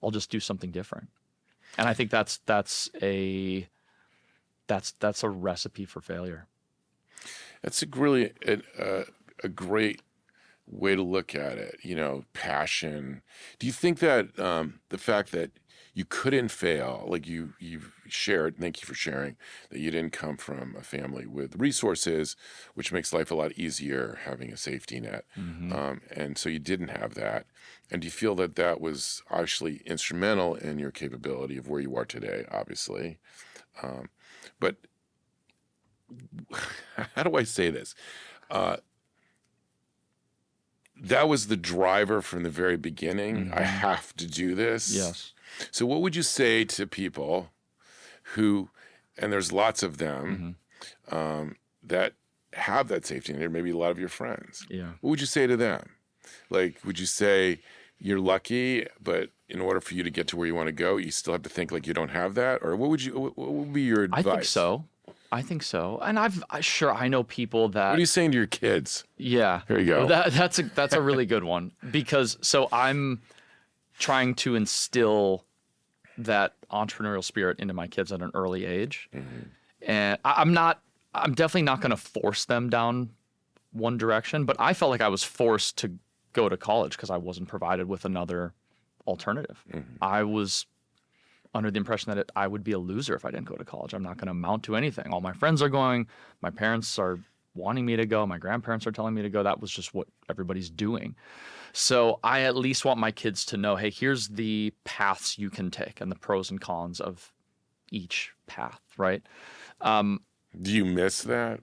S2: I'll just do something different. And I think that's a recipe for failure.
S1: That's really a great way to look at it, passion. Do you think that the fact that you couldn't fail, like you've shared, thank you for sharing, that you didn't come from a family with resources, which makes life a lot easier, having a safety net. And so you didn't have that. And do you feel that that was actually instrumental in your capability of where you are today, obviously? But how do I say this? That was the driver from the very beginning. I have to do this.
S2: Yes.
S1: So what would you say to people who, and there's lots of them, that have that safety net, maybe a lot of your friends.
S2: Yeah.
S1: What would you say to them? Like, would you say you're lucky, but in order for you to get to where you want to go, you still have to think like you don't have that? Or what would be your advice?
S2: I think so. And I know people that.
S1: What are you saying to your kids?
S2: Yeah.
S1: Here you go.
S2: That's a really good one, because I'm trying to instill that entrepreneurial spirit into my kids at an early age. And I'm definitely not going to force them down one direction, but I felt like I was forced to go to college because I wasn't provided with another alternative. I was under the impression that I would be a loser if I didn't go to college. I'm not going to amount to anything. All my friends are going. My parents are wanting me to go. My grandparents are telling me to go. That was just what everybody's doing. So I at least want my kids to know, hey, here's the paths you can take and the pros and cons of each path, right?
S1: Do you miss that?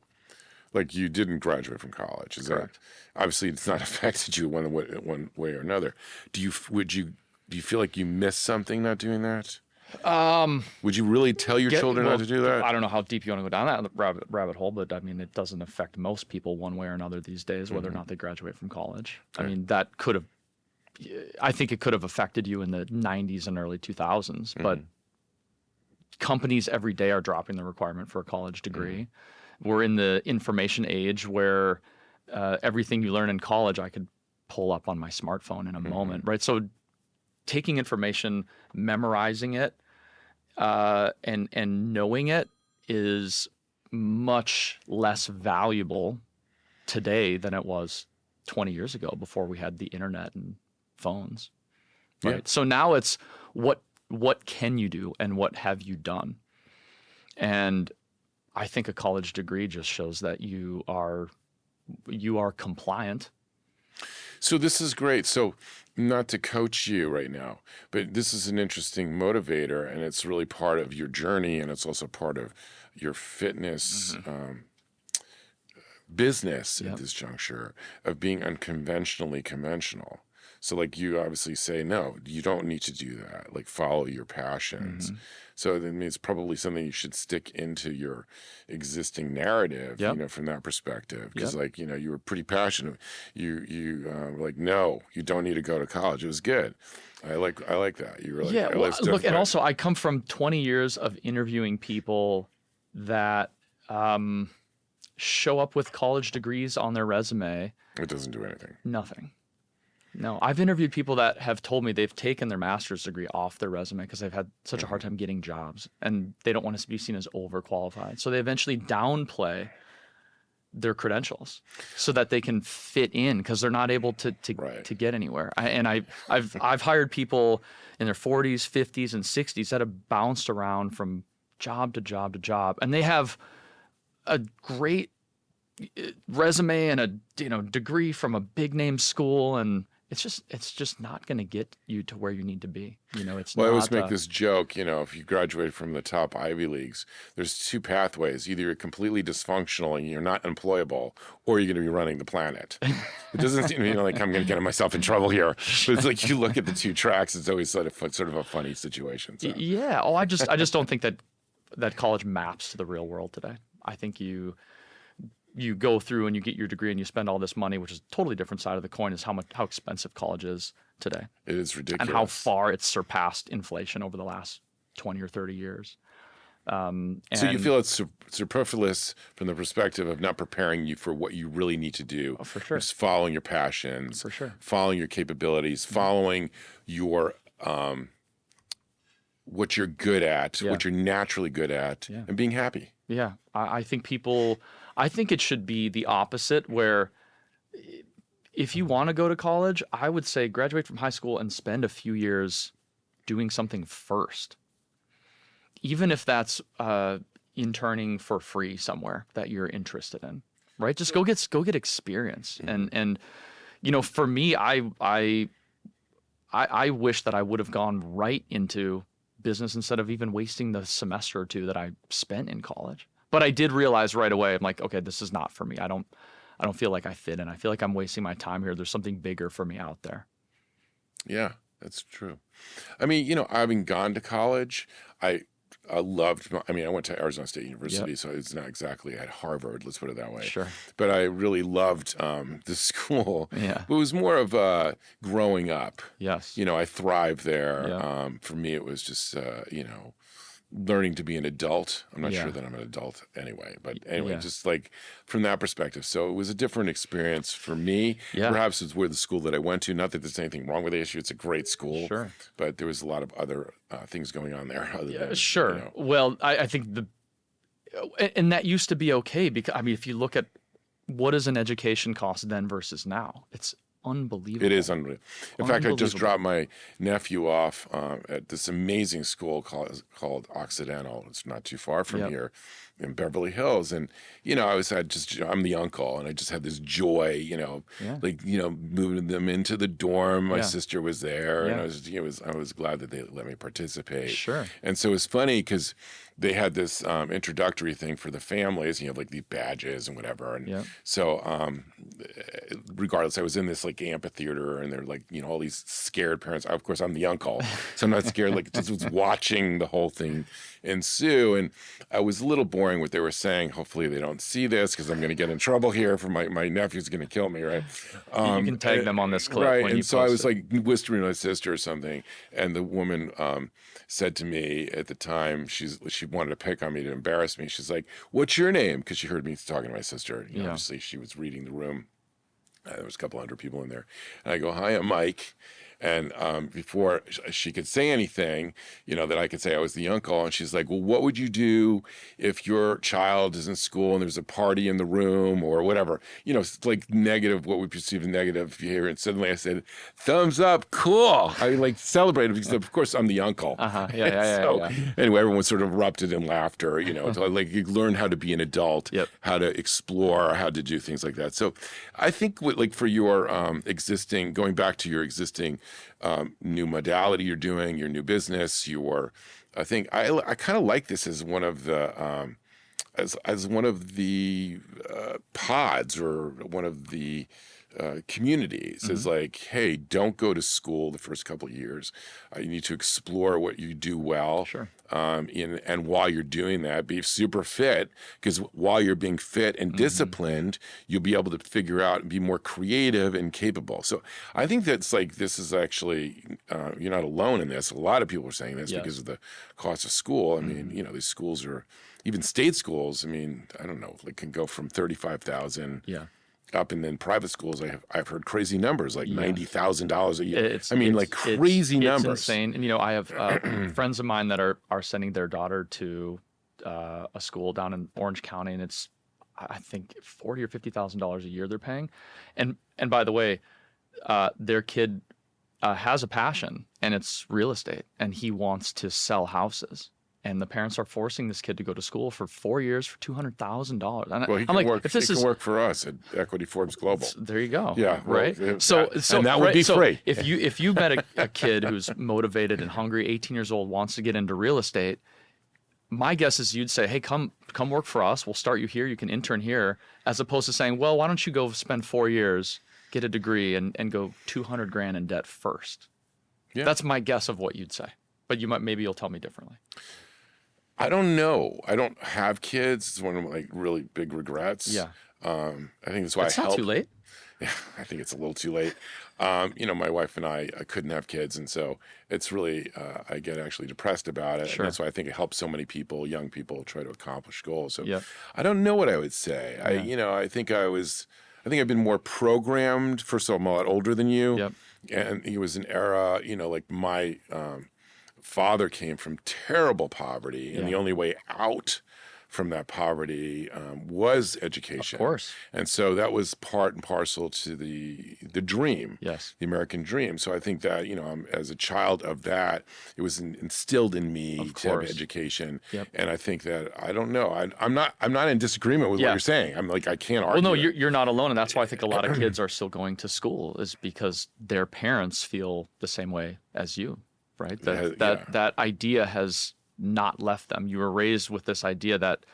S1: Like, you didn't graduate from college. Is
S2: correct?
S1: That obviously it's not affected you one way or another. Do you feel like you missed something not doing that? Would you really tell your children not to do that?
S2: I don't know how deep you want to go down that rabbit hole, but I mean, it doesn't affect most people one way or another these days, whether or not they graduate from college. I mean, I think it could have affected you in the 90s and early 2000s, but companies every day are dropping the requirement for a college degree. We're in the information age where everything you learn in college, I could pull up on my smartphone in a moment, right? So taking information, memorizing it, and knowing it is much less valuable today than it was 20 years ago before we had the internet and phones, right? Yeah. So now it's what can you do and what have you done? And I think a college degree just shows that you are compliant.
S1: So this is great. So not to coach you right now, but this is an interesting motivator, and it's really part of your journey, and it's also part of your fitness business at this juncture of being unconventionally conventional. So like you obviously say, no, you don't need to do that. Like follow your passions. So I mean, it's probably something you should stick into your existing narrative, you know, from that perspective. Because like, you know, you were pretty passionate. You were like, no, you don't need to go to college. It was good. I like that. You were like,
S2: look, and also I come from 20 years of interviewing people that show up with college degrees on their resume.
S1: It doesn't do anything.
S2: Nothing. No, I've interviewed people that have told me they've taken their master's degree off their resume because they've had such a hard time getting jobs and they don't want to be seen as overqualified. So they eventually downplay their credentials so that they can fit in because they're not able to get anywhere. I've hired people in their 40s, 50s, and 60s that have bounced around from job to job to job, and they have a great resume and a degree from a big name school, and it's just not going to get you to where you need to be. It's
S1: I always make this joke, if you graduate from the top Ivy Leagues, there's two pathways. Either you're completely dysfunctional and you're not employable, or you're going to be running the planet. It doesn't seem like I'm going to get myself in trouble here. But it's like you look at the two tracks, it's always sort of a funny situation. So.
S2: Yeah. I just don't think that college maps to the real world today. I think you go through and you get your degree and you spend all this money, which is a totally different side of the coin, is how expensive college is today.
S1: It is ridiculous.
S2: And how far it's surpassed inflation over the last 20 or 30 years.
S1: So you feel it's superfluous from the perspective of not preparing you for what you really need to do.
S2: Oh, for sure.
S1: Just following your passions.
S2: For sure.
S1: Following your capabilities, following your what you're good at, what you're naturally good at, and being happy.
S2: Yeah. I think it should be the opposite, where if you want to go to college, I would say graduate from high school and spend a few years doing something first. Even if that's interning for free somewhere that you're interested in, right? Just go get experience. And for me, I wish that I would have gone right into business instead of even wasting the semester or two that I spent in college. But I did realize right away, I'm like, okay, this is not for me. I don't feel like I fit in. I feel like I'm wasting my time here. There's something bigger for me out there.
S1: Yeah, that's true. I mean, having gone to college, I went to Arizona State University, so it's not exactly at Harvard, let's put it that way.
S2: Sure.
S1: But I really loved the school.
S2: Yeah.
S1: It was more of growing up.
S2: Yes.
S1: I thrived there.
S2: Yeah.
S1: For me, it was just, learning to be an adult. I'm not sure that I'm an adult anyway, but anyway, just like from that perspective. So it was a different experience for me.
S2: Yeah.
S1: Perhaps it's where the school that I went to, not that there's anything wrong with the issue. It's a great school,
S2: Sure.
S1: But there was a lot of other things going on there.
S2: Sure. Well, I think and that used to be okay because, if you look at what does an education cost then versus now, it's unbelievable.
S1: It is unbelievable. In fact, I just dropped my nephew off at this amazing school called Occidental. It's not too far from here in Beverly Hills. And, I'm the uncle, and I just had this joy, moving them into the dorm. My sister was there, and I was glad that they let me participate.
S2: Sure.
S1: And so it's funny because they had this introductory thing for the families. You know, like the badges and whatever. And so, regardless, I was in this like amphitheater, and they're like, you know, all these scared parents. Of course, I'm the uncle, so I'm not scared. Like, just was watching the whole thing ensue, and I was a little boring what they were saying. Hopefully, they don't see this because I'm going to get in trouble here. For my nephew's going to kill me, right?
S2: You can tag them on this clip,
S1: right?
S2: When
S1: and
S2: you
S1: so I was
S2: it.
S1: like whispering to my sister or something, and the woman said to me at the time, she wanted to pick on me to embarrass me. She's like, "What's your name?" Because she heard me talking to my sister. You know, obviously, she was reading the room. There was a couple hundred people in there, and I go, "Hi, I'm Mike." And before she could say anything, you know, that I could say I was the uncle, and she's like, "Well, what would you do if your child is in school and there's a party in the room or whatever?" You know, it's like negative, what we perceive as negative here. And suddenly I said, "Thumbs up, cool." I like celebrated because, of course, I'm the uncle. Anyway, everyone sort of erupted in laughter. You know, so like you learn how to be an adult, how to explore, how to do things like that. So I think like for your going back to your existing new modality you're doing, your new business, I think I kind of like this as one of the as one of the pods or one of the communities is like, hey, don't go to school the first couple of years. You need to explore what you do well.
S2: Sure.
S1: And while you're doing that, be super fit, because while you're being fit and disciplined, you'll be able to figure out and be more creative and capable. So I think that's like, this is actually, you're not alone in this. A lot of people are saying this because of the cost of school. I mean, you know, these schools are, even state schools, I mean, I don't know, like can go from 35,000 up, and then private schools, I've heard crazy numbers like $90,000 a year. Like crazy numbers.
S2: It's insane. And you know, I have friends of mine that are sending their daughter to a school down in Orange County, and it's I think $40,000 or $50,000 a year they're paying. And by the way, their kid has a passion, and it's real estate, and he wants to sell houses. And the parents are forcing this kid to go to school for 4 years for $200,000.
S1: Well, he can work. He can work for us at Equity Forbes Global.
S2: There you go.
S1: Yeah,
S2: right.
S1: Well,
S2: so
S1: that would be free.
S2: If you met a kid who's motivated and hungry, 18 years old, wants to get into real estate, my guess is you'd say, "Hey, come work for us. We'll start you here. You can intern here," as opposed to saying, "Well, why don't you go spend 4 years, get a degree, and go $200,000 in debt first?" Yeah. That's my guess of what you'd say. But maybe you'll tell me differently.
S1: I don't know. I don't have kids. It's one of my like really big regrets.
S2: Yeah.
S1: I think that's why
S2: it's not too late.
S1: Yeah, I think it's a little too late. You know, my wife and I couldn't have kids, and so it's really I get actually depressed about it.
S2: Sure.
S1: And that's why I think it helps so many people, young people, try to accomplish goals. So I don't know what I would say. Yeah. I think I've been more programmed. First of all, I'm a lot older than you, and it was an era. You know, like my father came from terrible poverty, and the only way out from that poverty was education.
S2: Of course.
S1: And so that was part and parcel to the dream, the American dream. So I think that, you know, as a child of that, it was instilled in me to have education. And I think that, I don't know, I'm not in disagreement with what you're saying. I'm like, I can't argue.
S2: Well, no, you're not alone. And that's why I think a lot of kids are still going to school, is because their parents feel the same way as you. Right. That idea has not left them. You were raised with this idea that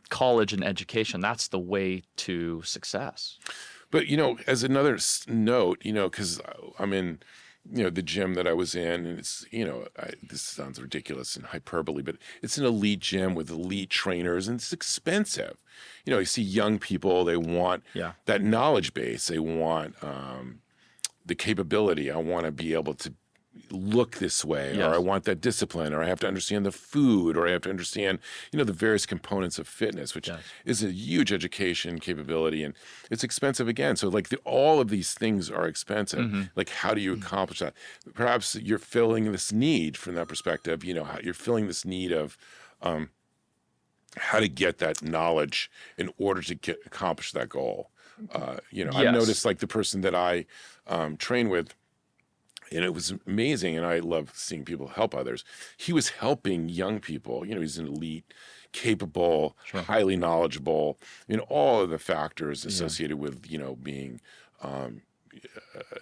S2: college and education, that's the way to success.
S1: But, you know, as another note, you know, because I'm in, you know, the gym that I was in, and it's, you know, this sounds ridiculous and hyperbole, but it's an elite gym with elite trainers, and it's expensive. You know, you see young people, they want that knowledge base. They want the capability. I want to be able to look this way, or I want that discipline, or I have to understand the food, or I have to understand, you know, the various components of fitness, which is a huge education capability, and it's expensive again. So like all of these things are expensive. Like, how do you accomplish that? Perhaps you're filling this need from that perspective, you know, how you're filling this need of how to get that knowledge in order to accomplish that goal. You know, I've noticed like the person that I train with, and it was amazing, and I love seeing people help others. He was helping young people. You know, he's an elite, capable, highly knowledgeable in all of the factors associated with, you know, being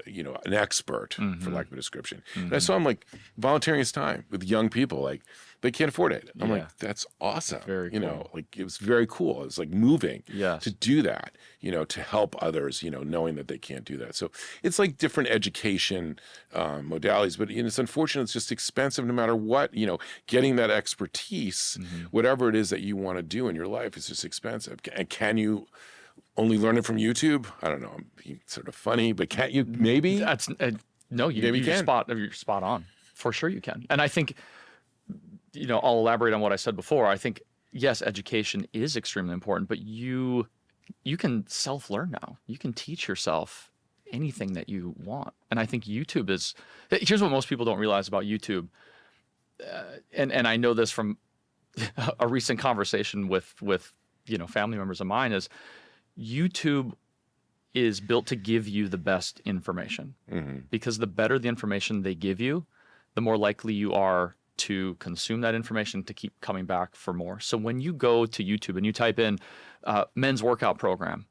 S1: an expert, for lack of a description. And I saw him like volunteering his time with young people, like they can't afford it. I'm like, that's awesome.
S2: Very cool.
S1: Like it was very cool. It was like moving
S2: Yes.
S1: to do that, to help others, knowing that they can't do that. So it's like different education modalities, but it's unfortunate. It's just expensive no matter what, getting that expertise, whatever it is that you want to do in your life is just expensive. And can you only learn it from YouTube? I don't know. I'm being sort of funny, but can't you? Maybe
S2: That's no. You're spot on. For sure, you can. And I think, I'll elaborate on what I said before. I think yes, education is extremely important, but you can self-learn now. You can teach yourself anything that you want. And I think YouTube is. Here's what most people don't realize about YouTube, and I know this from a recent conversation with family members of mine is. YouTube is built to give you the best information because the better the information they give you, the more likely you are to consume that information to keep coming back for more. So when you go to YouTube and you type in men's workout program,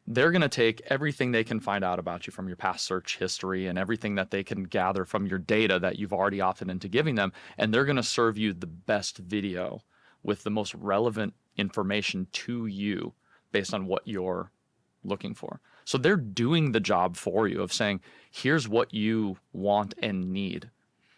S2: they're going to take everything they can find out about you from your past search history and everything that they can gather from your data that you've already opted into giving them, and they're going to serve you the best video with the most relevant information to you based on what you're looking for. So they're doing the job for you of saying, here's what you want and need.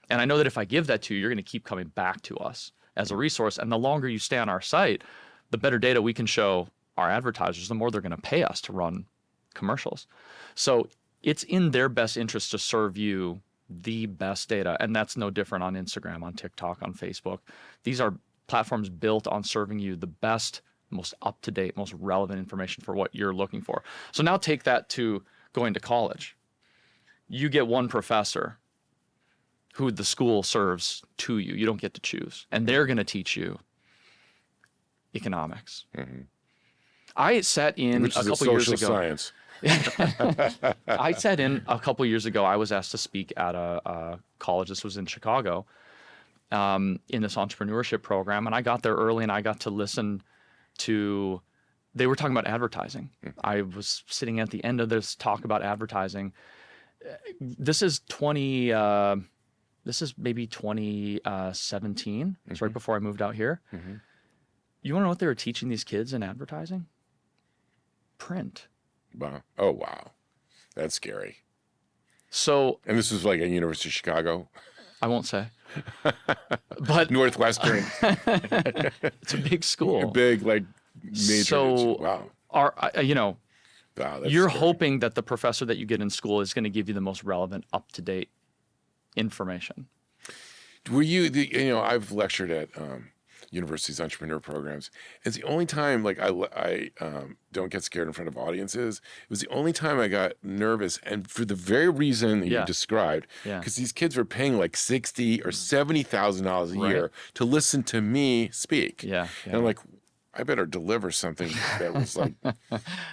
S2: And I know that if I give that to you, you're going to keep coming back to us as a resource. And the longer you stay on our site, the better data we can show our advertisers, the more they're going to pay us to run commercials. So it's in their best interest to serve you the best data. And that's no different on Instagram, on TikTok, on Facebook. These are platforms built on serving you the best, most up-to-date, most relevant information for what you're looking for. So now take that to going to college. You get one professor who the school serves to you. You don't get to choose. And they're going to teach you economics. I sat in
S1: Which
S2: a
S1: is
S2: couple
S1: a
S2: years
S1: social
S2: ago.
S1: science.
S2: I sat in a couple years ago. I was asked to speak at a college. This was in Chicago, in this entrepreneurship program. And I got there early and I got to listen to, they were talking about advertising. I was sitting at the end of this talk about advertising. This is maybe 2017. It's right before I moved out here. You want to know what they were teaching these kids in advertising? Print.
S1: Wow. Oh, wow. That's scary.
S2: So.
S1: And this was like at University of Chicago?
S2: I won't say. But
S1: Northwestern.
S2: It's a big school.
S1: Big, like, major.
S2: So,
S1: wow.
S2: Wow, you're
S1: scary.
S2: hoping that the professor that you get in school is going to give you the most relevant, up-to-date information.
S1: Were you, I've lectured at universities' entrepreneur programs. It's the only time, like, I don't get scared in front of audiences. It was the only time I got nervous, and for the very reason that you described, because these kids were paying like $60,000 or $70,000 a year to listen to me speak. And I'm like, I better deliver something that was like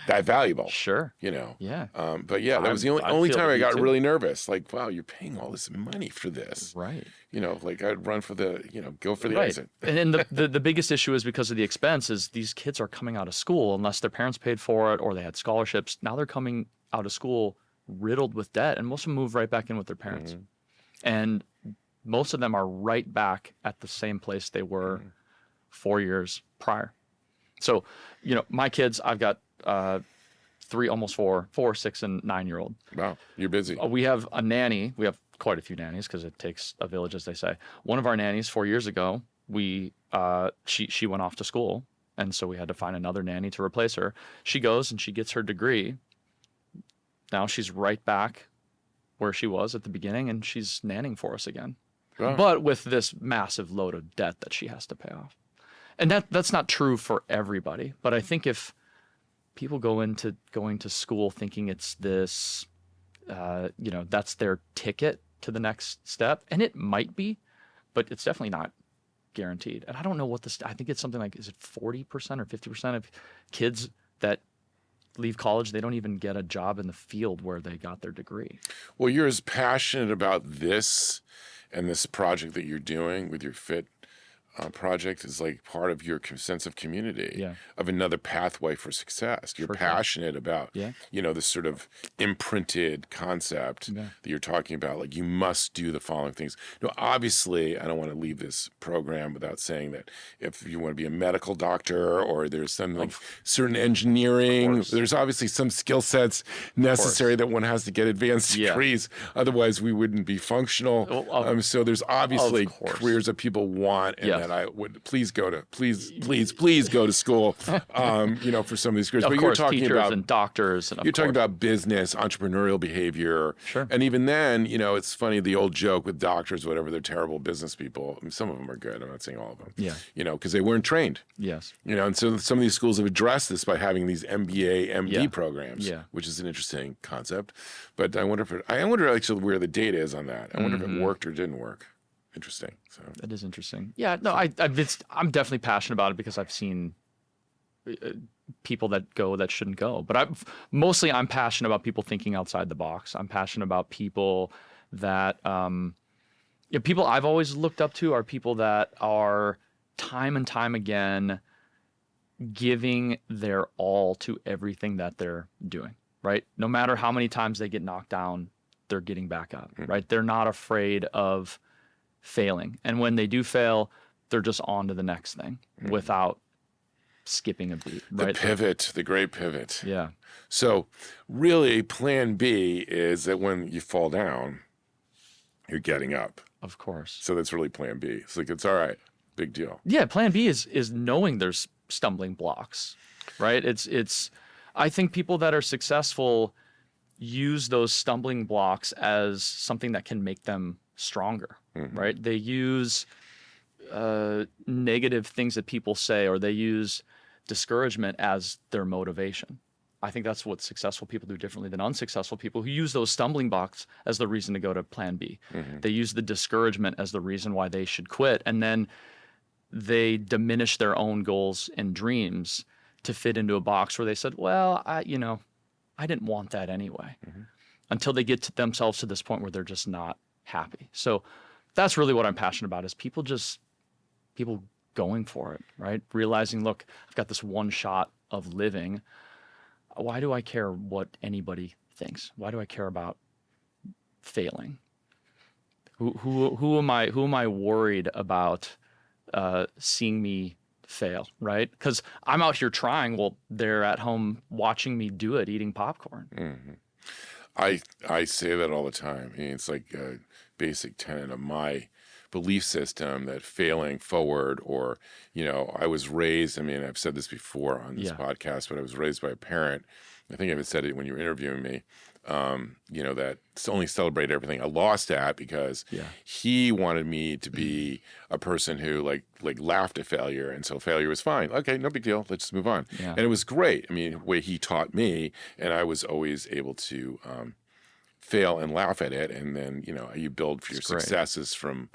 S1: that valuable.
S2: Sure.
S1: But yeah, that was the only time I got really nervous. Like, wow, you're paying all this money for this.
S2: Right.
S1: Like I'd run for the, go for the
S2: right.
S1: exit.
S2: And the biggest issue is because of the expense is these kids are coming out of school unless their parents paid for it or they had scholarships. Now they're coming out of school riddled with debt, and most of them move right back in with their parents. And most of them are right back at the same place they were 4 years prior. So, my kids, I've got 3, almost 4, 6, and 9-year-old.
S1: Wow, you're busy.
S2: We have a nanny. We have quite a few nannies because it takes a village, as they say. One of our nannies 4 years ago, she went off to school, and so we had to find another nanny to replace her. She goes and she gets her degree. Now she's right back where she was at the beginning, and she's nannying for us again. Wow. But with this massive load of debt that she has to pay off. And that's not true for everybody, but I think if people go into going to school thinking it's this, that's their ticket to the next step, and it might be, but it's definitely not guaranteed. And I don't know what I think it's something like, is it 40% or 50% of kids that leave college, they don't even get a job in the field where they got their degree.
S1: Well, you're as passionate about this and this project that you're doing with your fit project is like part of your sense of community,
S2: Yeah.
S1: of another pathway for success. You're
S2: For sure.
S1: passionate about,
S2: Yeah.
S1: this sort of imprinted concept that you're talking about. Like, you must do the following things. No, obviously, I don't want to leave this program without saying that if you want to be a medical doctor, or there's some like certain engineering, there's obviously some skill sets necessary that one has to get advanced degrees. Otherwise, we wouldn't be functional. So there's obviously careers that people want, and that I would please go to school, for some of these careers.
S2: Of
S1: but
S2: course,
S1: you're talking
S2: teachers
S1: about
S2: and doctors, and
S1: you're talking about business, entrepreneurial behavior, and even then, it's funny, the old joke with doctors, whatever, they're terrible business people. I mean, some of them are good. I'm not saying all of them. Because they weren't trained.
S2: Yes.
S1: And so some of these schools have addressed this by having these MBA, MD programs, which is an interesting concept. But I wonder actually where the data is on that. I wonder if it worked or didn't work. Interesting. So
S2: that is interesting. Yeah. No, I'm definitely passionate about it because I've seen people that go that shouldn't go. But I'm passionate about people thinking outside the box. I'm passionate about people that people I've always looked up to are people that are time and time again giving their all to everything that they're doing, right? No matter how many times they get knocked down, they're getting back up, right? They're not afraid of failing. And when they do fail, they're just on to the next thing without skipping a beat, right?
S1: The great pivot.
S2: Yeah.
S1: So really, plan B is that when you fall down, you're getting up.
S2: Of course.
S1: So that's really plan B. It's like, it's all right. Big deal.
S2: Yeah. Plan B is knowing there's stumbling blocks, right? I think people that are successful use those stumbling blocks as something that can make them stronger, right? They use negative things that people say, or they use discouragement as their motivation. I think that's what successful people do differently than unsuccessful people who use those stumbling blocks as the reason to go to plan B. They use the discouragement as the reason why they should quit. And then they diminish their own goals and dreams to fit into a box where they said, well, I didn't want that anyway, until they get themselves to this point where they're just not happy. So that's really what I'm passionate about, is people going for it, right? Realizing, look, I've got this one shot of living. Why do I care what anybody thinks? Why do I care about failing? Who am I worried about seeing me fail, right? Because I'm out here trying. Well, they're at home watching me do it, eating popcorn.
S1: I say that all the time. I mean, it's like a basic tenet of my belief system that failing forward, or, I was raised, I've said this before on this podcast, but I was raised by a parent. I think I even said it when you were interviewing me, that only celebrate everything I lost at, because he wanted me to be a person who like laughed at failure. And so failure was fine. Okay, no big deal. Let's just move on. Yeah. And it was great. The way he taught me, and I was always able to fail and laugh at it. And then, you build for your successes from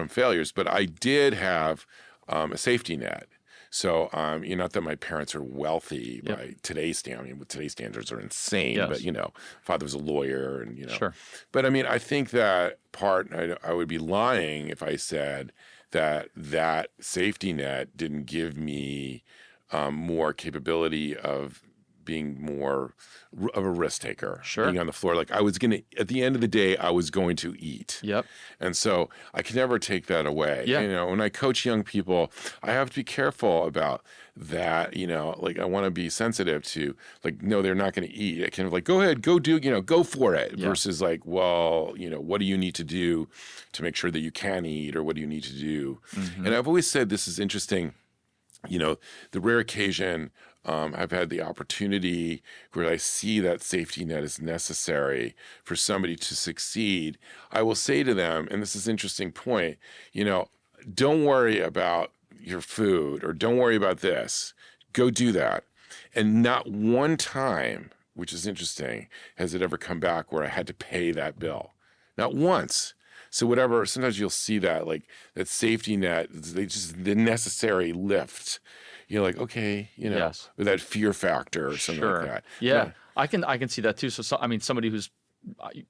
S1: failures. But I did have a safety net. So, not that my parents are wealthy by today's standards. With today's standards are insane. But father was a lawyer, and
S2: Sure.
S1: But I think that part, I would be lying if I said that safety net didn't give me more capability of being more of a risk taker, being on the floor. Like, at the end of the day, I was going to eat. Yep. And so I can never take that away. Yeah. When I coach young people, I have to be careful about that. I want to be sensitive to, no, they're not going to eat. I can go ahead, go do, go for it, versus well, what do you need to do to make sure that you can eat, or what do you need to do? And I've always said, this is interesting, the rare occasion I've had the opportunity where I see that safety net is necessary for somebody to succeed, I will say to them, and this is an interesting point, don't worry about your food, or don't worry about this. Go do that. And not one time, which is interesting, has it ever come back where I had to pay that bill. Not once. So sometimes you'll see that, that safety net, the necessary lift. Okay, with that fear factor or something like that.
S2: Yeah, I can see that too. So somebody who's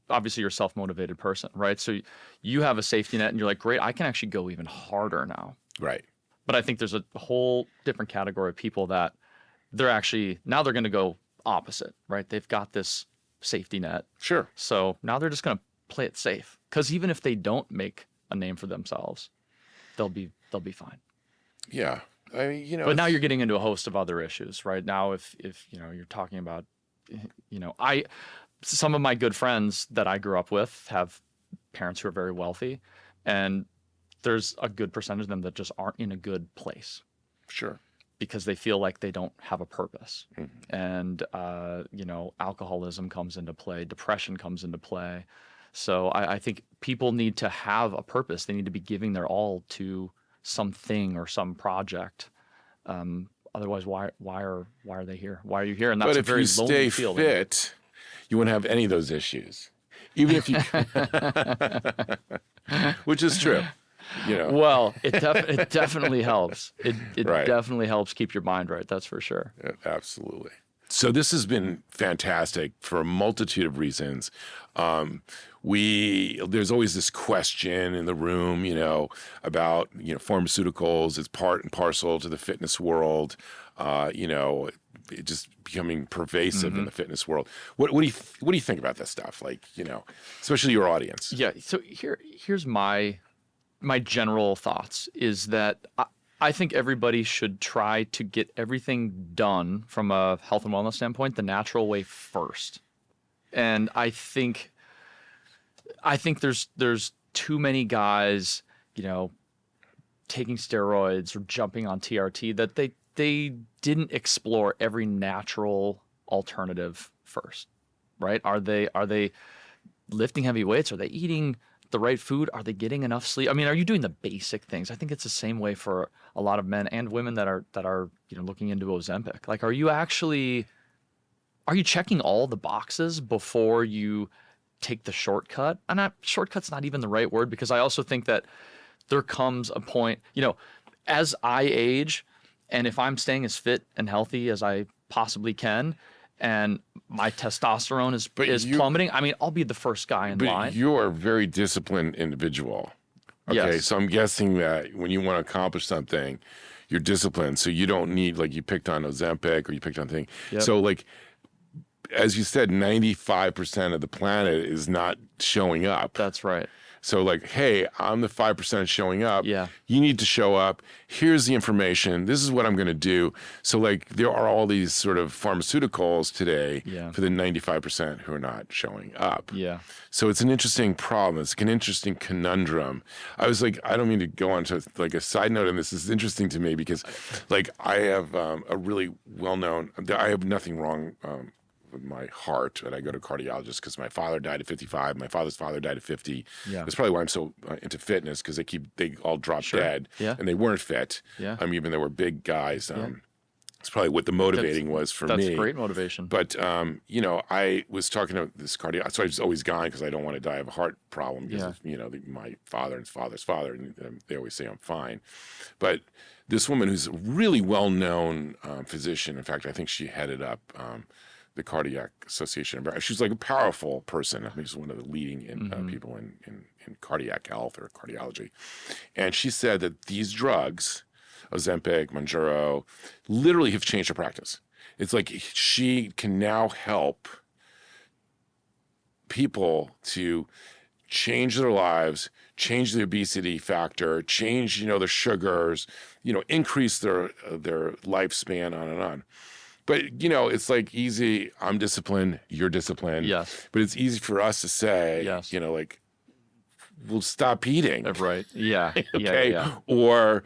S2: obviously you're a self-motivated person, right? So you have a safety net, and you're like, great, I can actually go even harder now.
S1: Right.
S2: But I think there's a whole different category of people that they're actually, now they're going to go opposite, right? They've got this safety net.
S1: Sure.
S2: So now they're just going to play it safe. Because even if they don't make a name for themselves, they'll be fine.
S1: Yeah. I mean,
S2: But now you're getting into a host of other issues, right? Now, if you're talking about, some of my good friends that I grew up with have parents who are very wealthy, and there's a good percentage of them that just aren't in a good place.
S1: Sure.
S2: Because they feel like they don't have a purpose. Mm-hmm. And, alcoholism comes into play, depression comes into play. So I think people need to have a purpose. They need to be giving their all to something or some project. Otherwise, why are they here? Why are you here? And that's
S1: but
S2: a very
S1: if you
S2: lonely
S1: stay
S2: feeling.
S1: fit, you wouldn't have any of those issues, even if you, which is true.
S2: Well, it definitely helps. It
S1: Right.
S2: definitely helps keep your mind right. That's for sure.
S1: Yeah, absolutely. So this has been fantastic for a multitude of reasons. There's always this question in the room, about, pharmaceuticals. It's part and parcel to the fitness world, it just becoming pervasive in the fitness world. What do you think about this stuff? Like, especially your audience.
S2: Yeah. So here's my general thoughts is that I think everybody should try to get everything done from a health and wellness standpoint the natural way first. And I think there's too many guys, taking steroids or jumping on TRT that they didn't explore every natural alternative first, right? Are they lifting heavy weights? Are they eating the right food? Are they getting enough sleep? I mean, are you doing the basic things? I think it's the same way for a lot of men and women that are looking into Ozempic. Like, are you checking all the boxes before you take the shortcut? And shortcut's not even the right word, because I also think that there comes a point, as I age, and if I'm staying as fit and healthy as I possibly can, and my testosterone is plummeting, I mean, I'll be the first guy in line.
S1: But you're a very disciplined individual. Okay,
S2: Yes.
S1: So I'm guessing that when you want to accomplish something, you're disciplined. So you don't need, like, you picked on Ozempic or you picked on thing.
S2: Yep.
S1: So, like, as you said, 95% of the planet is not showing up.
S2: That's right.
S1: So, like, hey, I'm the 5% showing up.
S2: Yeah.
S1: You need to show up. Here's the information. This is what I'm going to do. So, like, there are all these sort of pharmaceuticals today for the 95% who are not showing up.
S2: Yeah.
S1: So it's an interesting problem. It's an interesting conundrum. I was like, I don't mean to go on to, like, a side note on this. This is interesting to me because, like, I have a really well-known, I have nothing wrong with my heart, and I go to a cardiologist because my father died at 55. My father's father died at 50.
S2: Yeah.
S1: That's probably why I'm so into fitness, because they all dropped dead, and they weren't fit.
S2: Yeah.
S1: Even they were big guys. It's probably what the motivating was for me.
S2: That's great motivation.
S1: But, I was talking to this cardiologist, so I was always gone because I don't want to die of a heart problem because of, my father and his father's father, and they always say I'm fine. But this woman who's a really well-known physician, in fact, I think she headed up the Cardiac Association. She's like a powerful person. I mean, she's one of the leading people in cardiac health or cardiology. And she said that these drugs, Ozempic, Mounjaro, literally have changed her practice. It's like she can now help people to change their lives, change the obesity factor, change, their sugars, increase their lifespan, on and on. But, it's like easy. I'm disciplined. You're disciplined.
S2: Yes.
S1: But it's easy for us to say, like, we'll stop eating.
S2: Right. Yeah.
S1: Okay.
S2: Yeah.
S1: Or,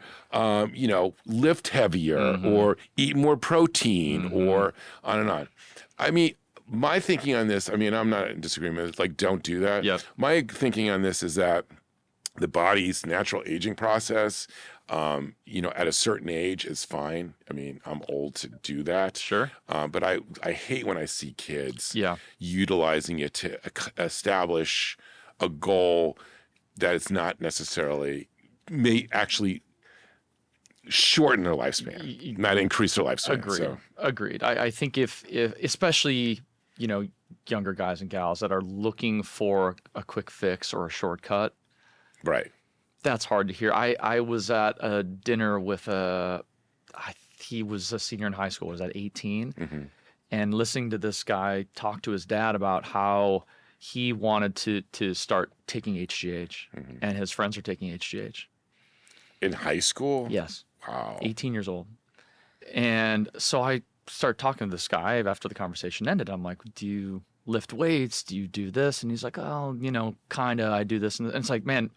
S1: lift heavier or eat more protein or on and on. I mean, my thinking on this, I'm not in disagreement. It's like, don't do that.
S2: Yep.
S1: My thinking on this is that the body's natural aging process, at a certain age is fine. I'm old to do that.
S2: Sure.
S1: But I hate when I see kids utilizing it to establish a goal that it's not necessarily, may actually shorten their lifespan, not increase their lifespan.
S2: Agreed. I think if especially, younger guys and gals that are looking for a quick fix or a shortcut.
S1: Right.
S2: That's hard to hear. I was at a dinner with he was a senior in high school. Was at 18,
S1: Mm-hmm.
S2: and listening to this guy talk to his dad about how he wanted to start taking HGH,
S1: Mm-hmm.
S2: and his friends are taking HGH.
S1: In high school?
S2: Yes.
S1: Wow.
S2: 18 years old. And so I start talking to this guy after the conversation ended. I'm like, do you lift weights? Do you do this? And he's like, oh, kind of, I do this. And it's like, man,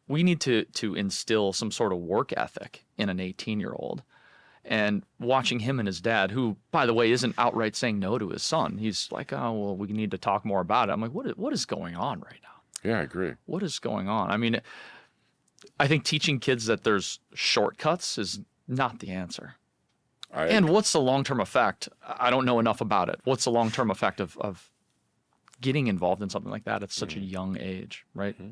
S2: we need to instill some sort of work ethic in an 18-year-old. And watching him and his dad, who, by the way, isn't outright saying no to his son. He's like, oh, well, we need to talk more about it. I'm like, what is going on right now?
S1: Yeah, I agree.
S2: What is going on? I mean, I think teaching kids that there's shortcuts is not the answer. And what's the long-term effect? I don't know enough about it. What's the long-term effect of getting involved in something like that at such a young age, right?
S1: Mm-hmm.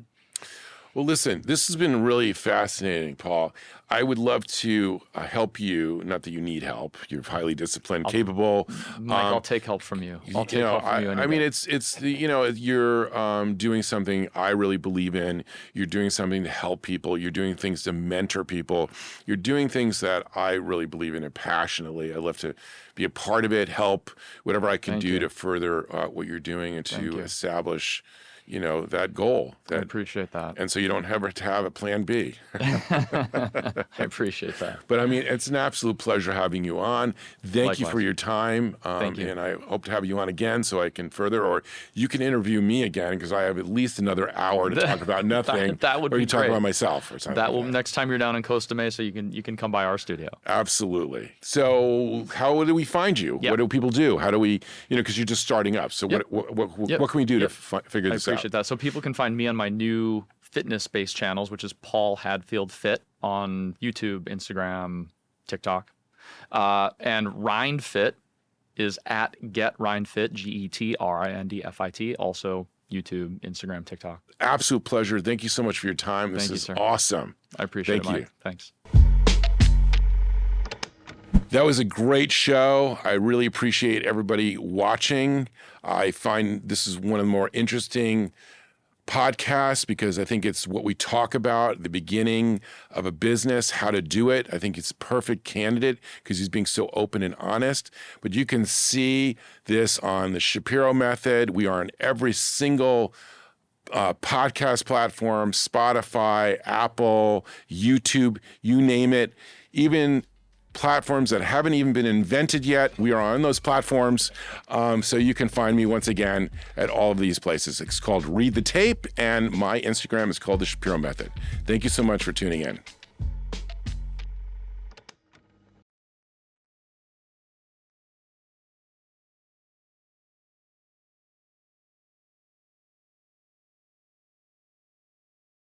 S1: Well, listen, this has been really fascinating, Paul. I would love to help you. Not that you need help. You're highly disciplined, capable.
S2: Mike, I'll take help from you. I'll take help from you.
S1: I mean, it's you're doing something I really believe in. You're doing something to help people. You're doing things to mentor people. You're doing things that I really believe in and passionately. I love to be a part of it, help whatever I can do to further what you're doing and to establish that goal.
S2: I appreciate that.
S1: And so you don't ever have a plan B.
S2: I appreciate that.
S1: But I mean, it's an absolute pleasure having you on. Thank you for your time.
S2: Thank you.
S1: And I hope to have you on again so I can further, or you can interview me again because I have at least another hour to talk about nothing.
S2: That would
S1: or
S2: be
S1: you talk
S2: great.
S1: About myself or something.
S2: That will next time you're down in Costa Mesa, you can come by our studio.
S1: Absolutely. So how do we find you?
S2: Yep.
S1: What do people do? How do we, because you're just starting up. So what can we do to figure this out?
S2: I appreciate that. So people can find me on my new fitness-based channels, which is Paul Hadfield Fit on YouTube, Instagram, TikTok. And RindFit is at GetRindFit, GetRindFit, also YouTube, Instagram, TikTok.
S1: Absolute pleasure. Thank you so much for your time. This is awesome.
S2: I appreciate it, Mike.
S1: You.
S2: Thanks.
S1: That was a great show. I really appreciate everybody watching. I find this is one of the more interesting podcasts because I think it's what we talk about at the beginning of a business, how to do it. I think it's a perfect candidate because he's being so open and honest. But you can see this on the Shapiro method. We are on every single podcast platform, Spotify, Apple, YouTube, you name it. Even platforms that haven't even been invented yet. We are on those platforms. So you can find me once again at all of these places. It's called Read the Tape, and my Instagram is called The Shapiro Method. Thank you so much for tuning in.